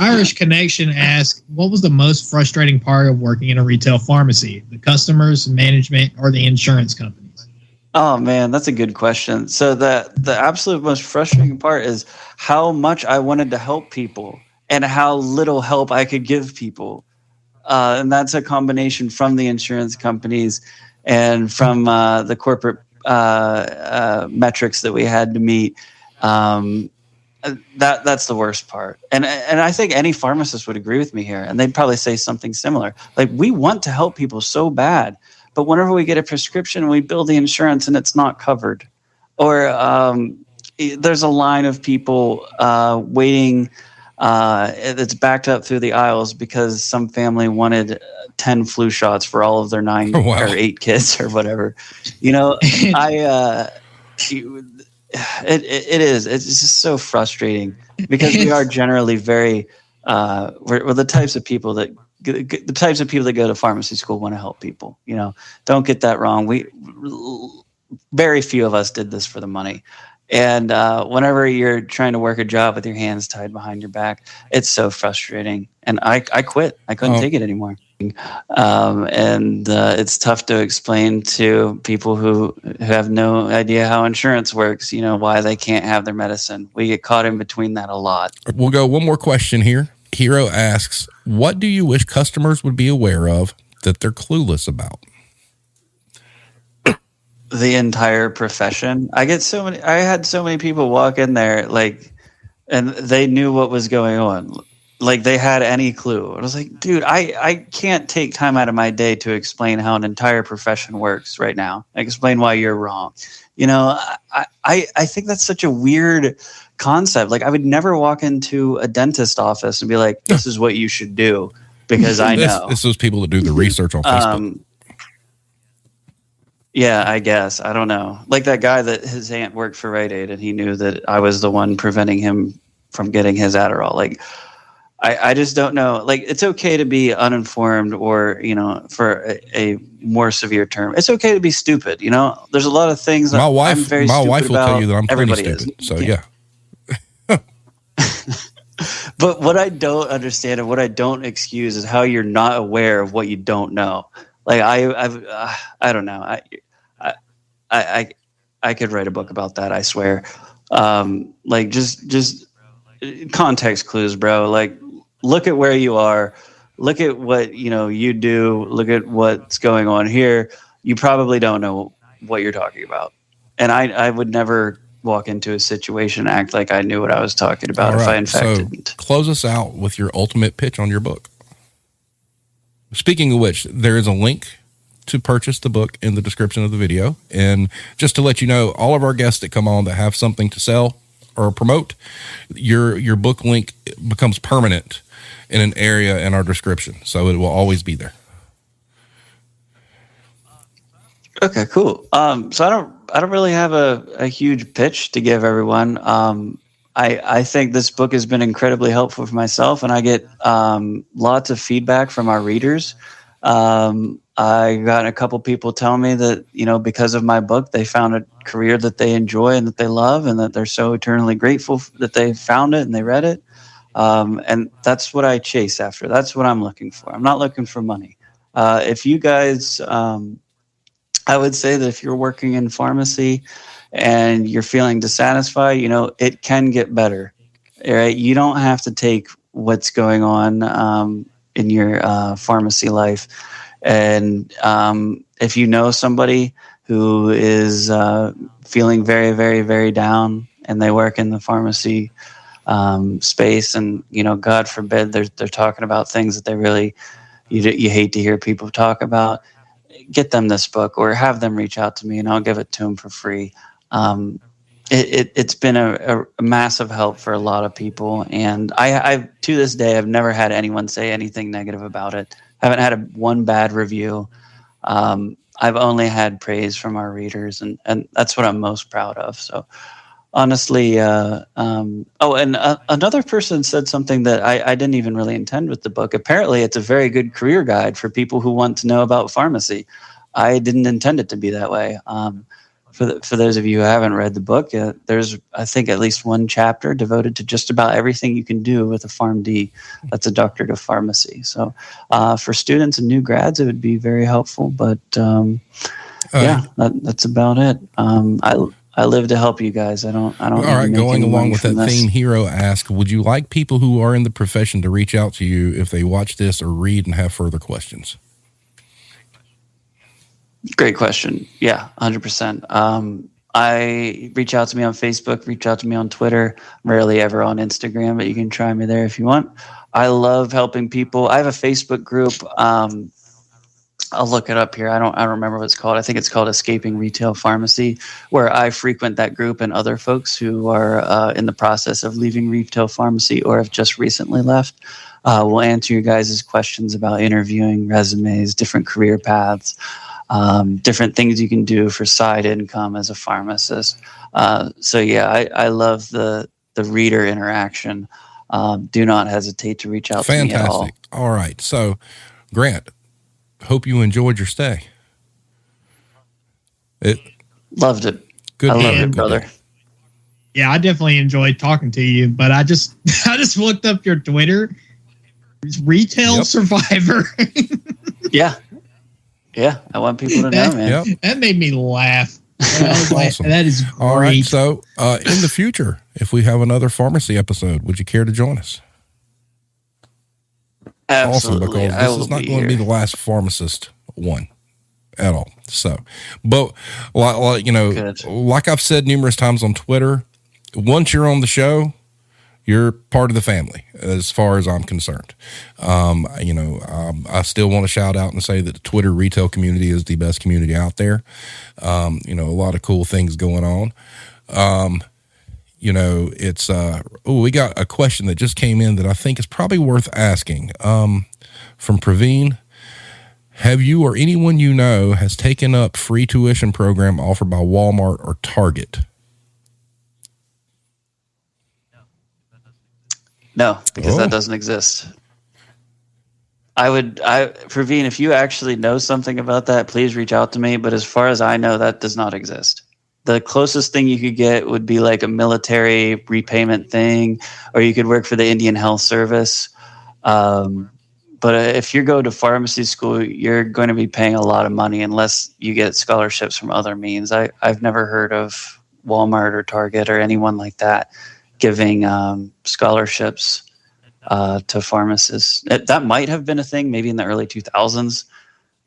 Irish Connection asks, what was the most frustrating part of working in a retail pharmacy? The customers, management, or the insurance companies? Oh man, that's a good question. So the absolute most frustrating part is how much I wanted to help people and how little help I could give people. And that's a combination from the insurance companies and from the corporate metrics that we had to meet. That's the worst part. And I think any pharmacist would agree with me here, and they'd probably say something similar. Like, we want to help people so bad, but whenever we get a prescription, we bill the insurance and it's not covered. Or there's a line of people waiting that's backed up through the aisles because some family wanted 10 flu shots for all of their 9 or 8 kids or whatever. It's just so frustrating because we are generally very we're the types of people that go to pharmacy school want to help people. Don't get that wrong. Very few of us did this for the money. And whenever you're trying to work a job with your hands tied behind your back, it's so frustrating. And I quit. I couldn't take it anymore. And it's tough to explain to people who have no idea how insurance works, why they can't have their medicine. We get caught in between that a lot. We'll go one more question here. Hero asks, what do you wish customers would be aware of that they're clueless about? The entire profession. I had so many people walk in there and they knew what was going on. Like they had any clue. I was like, dude, I can't take time out of my day to explain how an entire profession works right now. Explain why you're wrong. I think that's such a weird concept. Like, I would never walk into a dentist office and be like, this is what you should do because I know. It's those people that do the research on Facebook. Yeah, I guess. I don't know. Like that guy that his aunt worked for Rite Aid and he knew that I was the one preventing him from getting his Adderall. Like, I just don't know. Like, it's okay to be uninformed or, for a more severe term. It's okay to be stupid. There's a lot of things that I'm very stupid about. My wife will tell you that I'm pretty stupid. So, yeah. But what I don't understand and what I don't excuse is how you're not aware of what you don't know. Like, I don't know. I could write a book about that, I swear. Like, just context clues, bro. Like, look at where you are. Look at what, you do. Look at what's going on here. You probably don't know what you're talking about. And I would never walk into a situation and act like I knew what I was talking about if I in fact didn't. Close us out with your ultimate pitch on your book. Speaking of which, there is a link to purchase the book in the description of the video. And just to let you know, all of our guests that come on that have something to sell or promote, your book link becomes permanent in an area in our description. So it will always be there. Okay, cool. So I don't really have a huge pitch to give everyone. I think this book has been incredibly helpful for myself, and I get lots of feedback from our readers I got a couple people telling me that, because of my book, they found a career that they enjoy and that they love, and that they're so eternally grateful that they found it and they read it. And that's what I chase after. That's what I'm looking for. I'm not looking for money. If you guys, I would say that if you're working in pharmacy and you're feeling dissatisfied, it can get better. Right? You don't have to take what's going on in your pharmacy life. And if you know somebody who is feeling very, very, very down, and they work in the pharmacy space, and God forbid they're talking about things that they really you hate to hear people talk about, get them this book, or have them reach out to me, and I'll give it to them for free. It's been a massive help for a lot of people, and I to this day I've never had anyone say anything negative about it. Haven't had one bad review. I've only had praise from our readers, and that's what I'm most proud of. So honestly, another person said something that I didn't even really intend with the book. Apparently, it's a very good career guide for people who want to know about pharmacy. I didn't intend it to be that way. For those of you who haven't read the book, there's, I think, at least one chapter devoted to just about everything you can do with a PharmD. That's a doctorate of pharmacy. So for students and new grads, it would be very helpful. But that's about it. I live to help you guys. I don't. All right, going along with that theme, Hero asked, would you like people who are in the profession to reach out to you if they watch this or read and have further questions? Great question. Yeah, 100%. I reach out to me on Facebook, reach out to me on Twitter. I'm rarely ever on Instagram, but you can try me there if you want. I love helping people. I have a Facebook group. I'll look it up here. I don't remember what it's called. I think it's called Escaping Retail Pharmacy, where I frequent that group and other folks who are in the process of leaving retail pharmacy or have just recently left. We'll answer your guys' questions about interviewing, resumes, different career paths. Different things you can do for side income as a pharmacist. So yeah, I love the reader interaction. Do not hesitate to reach out to me at all. Fantastic. All right. So Grant, hope you enjoyed your stay. Loved it. Good. I loved it, brother. Yeah, I definitely enjoyed talking to you, but I just looked up your Twitter. It's Retail Survivor. Yeah, I want people to know, man. Yep. That made me laugh. Awesome. That is great. All right, so in the future, if we have another pharmacy episode, would you care to join us? Absolutely. Awesome, because this is not going to be the last pharmacist one at all. So, but like I've said numerous times on Twitter, once you're on the show, you're part of the family as far as I'm concerned. I still want to shout out and say that the Twitter retail community is the best community out there. A lot of cool things going on. We got a question that just came in that I think is probably worth asking. From Praveen, have you or anyone you know has taken up free tuition program offered by Walmart or Target? No, because that doesn't exist. Praveen, if you actually know something about that, please reach out to me. But as far as I know, that does not exist. The closest thing you could get would be like a military repayment thing, or you could work for the Indian Health Service. But if you go to pharmacy school, you're going to be paying a lot of money unless you get scholarships from other means. I've never heard of Walmart or Target or anyone like that giving scholarships to pharmacists. That might have been a thing maybe in the early 2000s,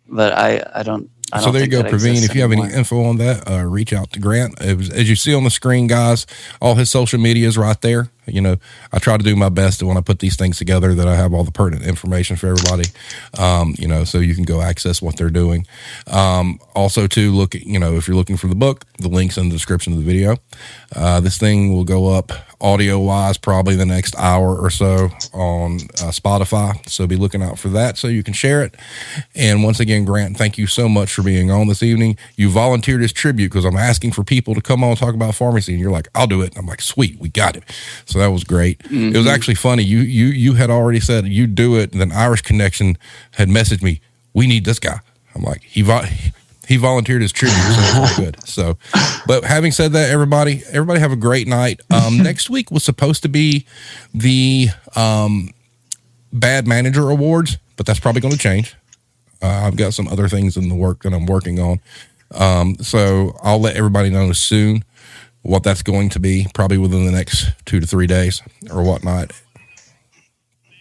but I don't. So there you go, Praveen. If you have any info on that, reach out to Grant. As you see on the screen, guys, all his social media is right there. I try to do my best when I put these things together that I have all the pertinent information for everybody, so you can go access what they're doing. Also, to look at, if you're looking for the book, the link's in the description of the video. This thing will go up audio-wise probably the next hour or so on Spotify, so be looking out for that so you can share it. And once again, Grant, thank you so much for being on this evening. You volunteered as tribute because I'm asking for people to come on and talk about pharmacy, and you're like, I'll do it. And I'm like, sweet, we got it. So that was great. Mm-hmm. It was actually funny. You had already said you'd do it, and then Irish Connection had messaged me, we need this guy. I'm like, he volunteered as tribute, so it's all good. So, but having said that, everybody have a great night. Next week was supposed to be the Bad Manager Awards, but that's probably going to change. I've got some other things in the work that I'm working on. So I'll let everybody know soon what that's going to be, probably within the next 2 to 3 days or whatnot.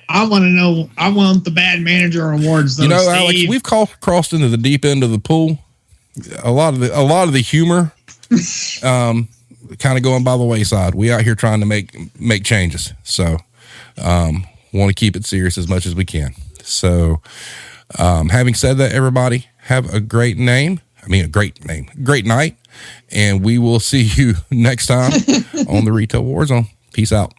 I want to know. I want the Bad Manager Awards, though, Steve. Alex, we've crossed into the deep end of the pool. A lot of the humor kind of going by the wayside. We out here trying to make changes. So want to keep it serious as much as we can. So having said that, everybody have a great night, and we will see you next time on the Retail Warzone. Peace out.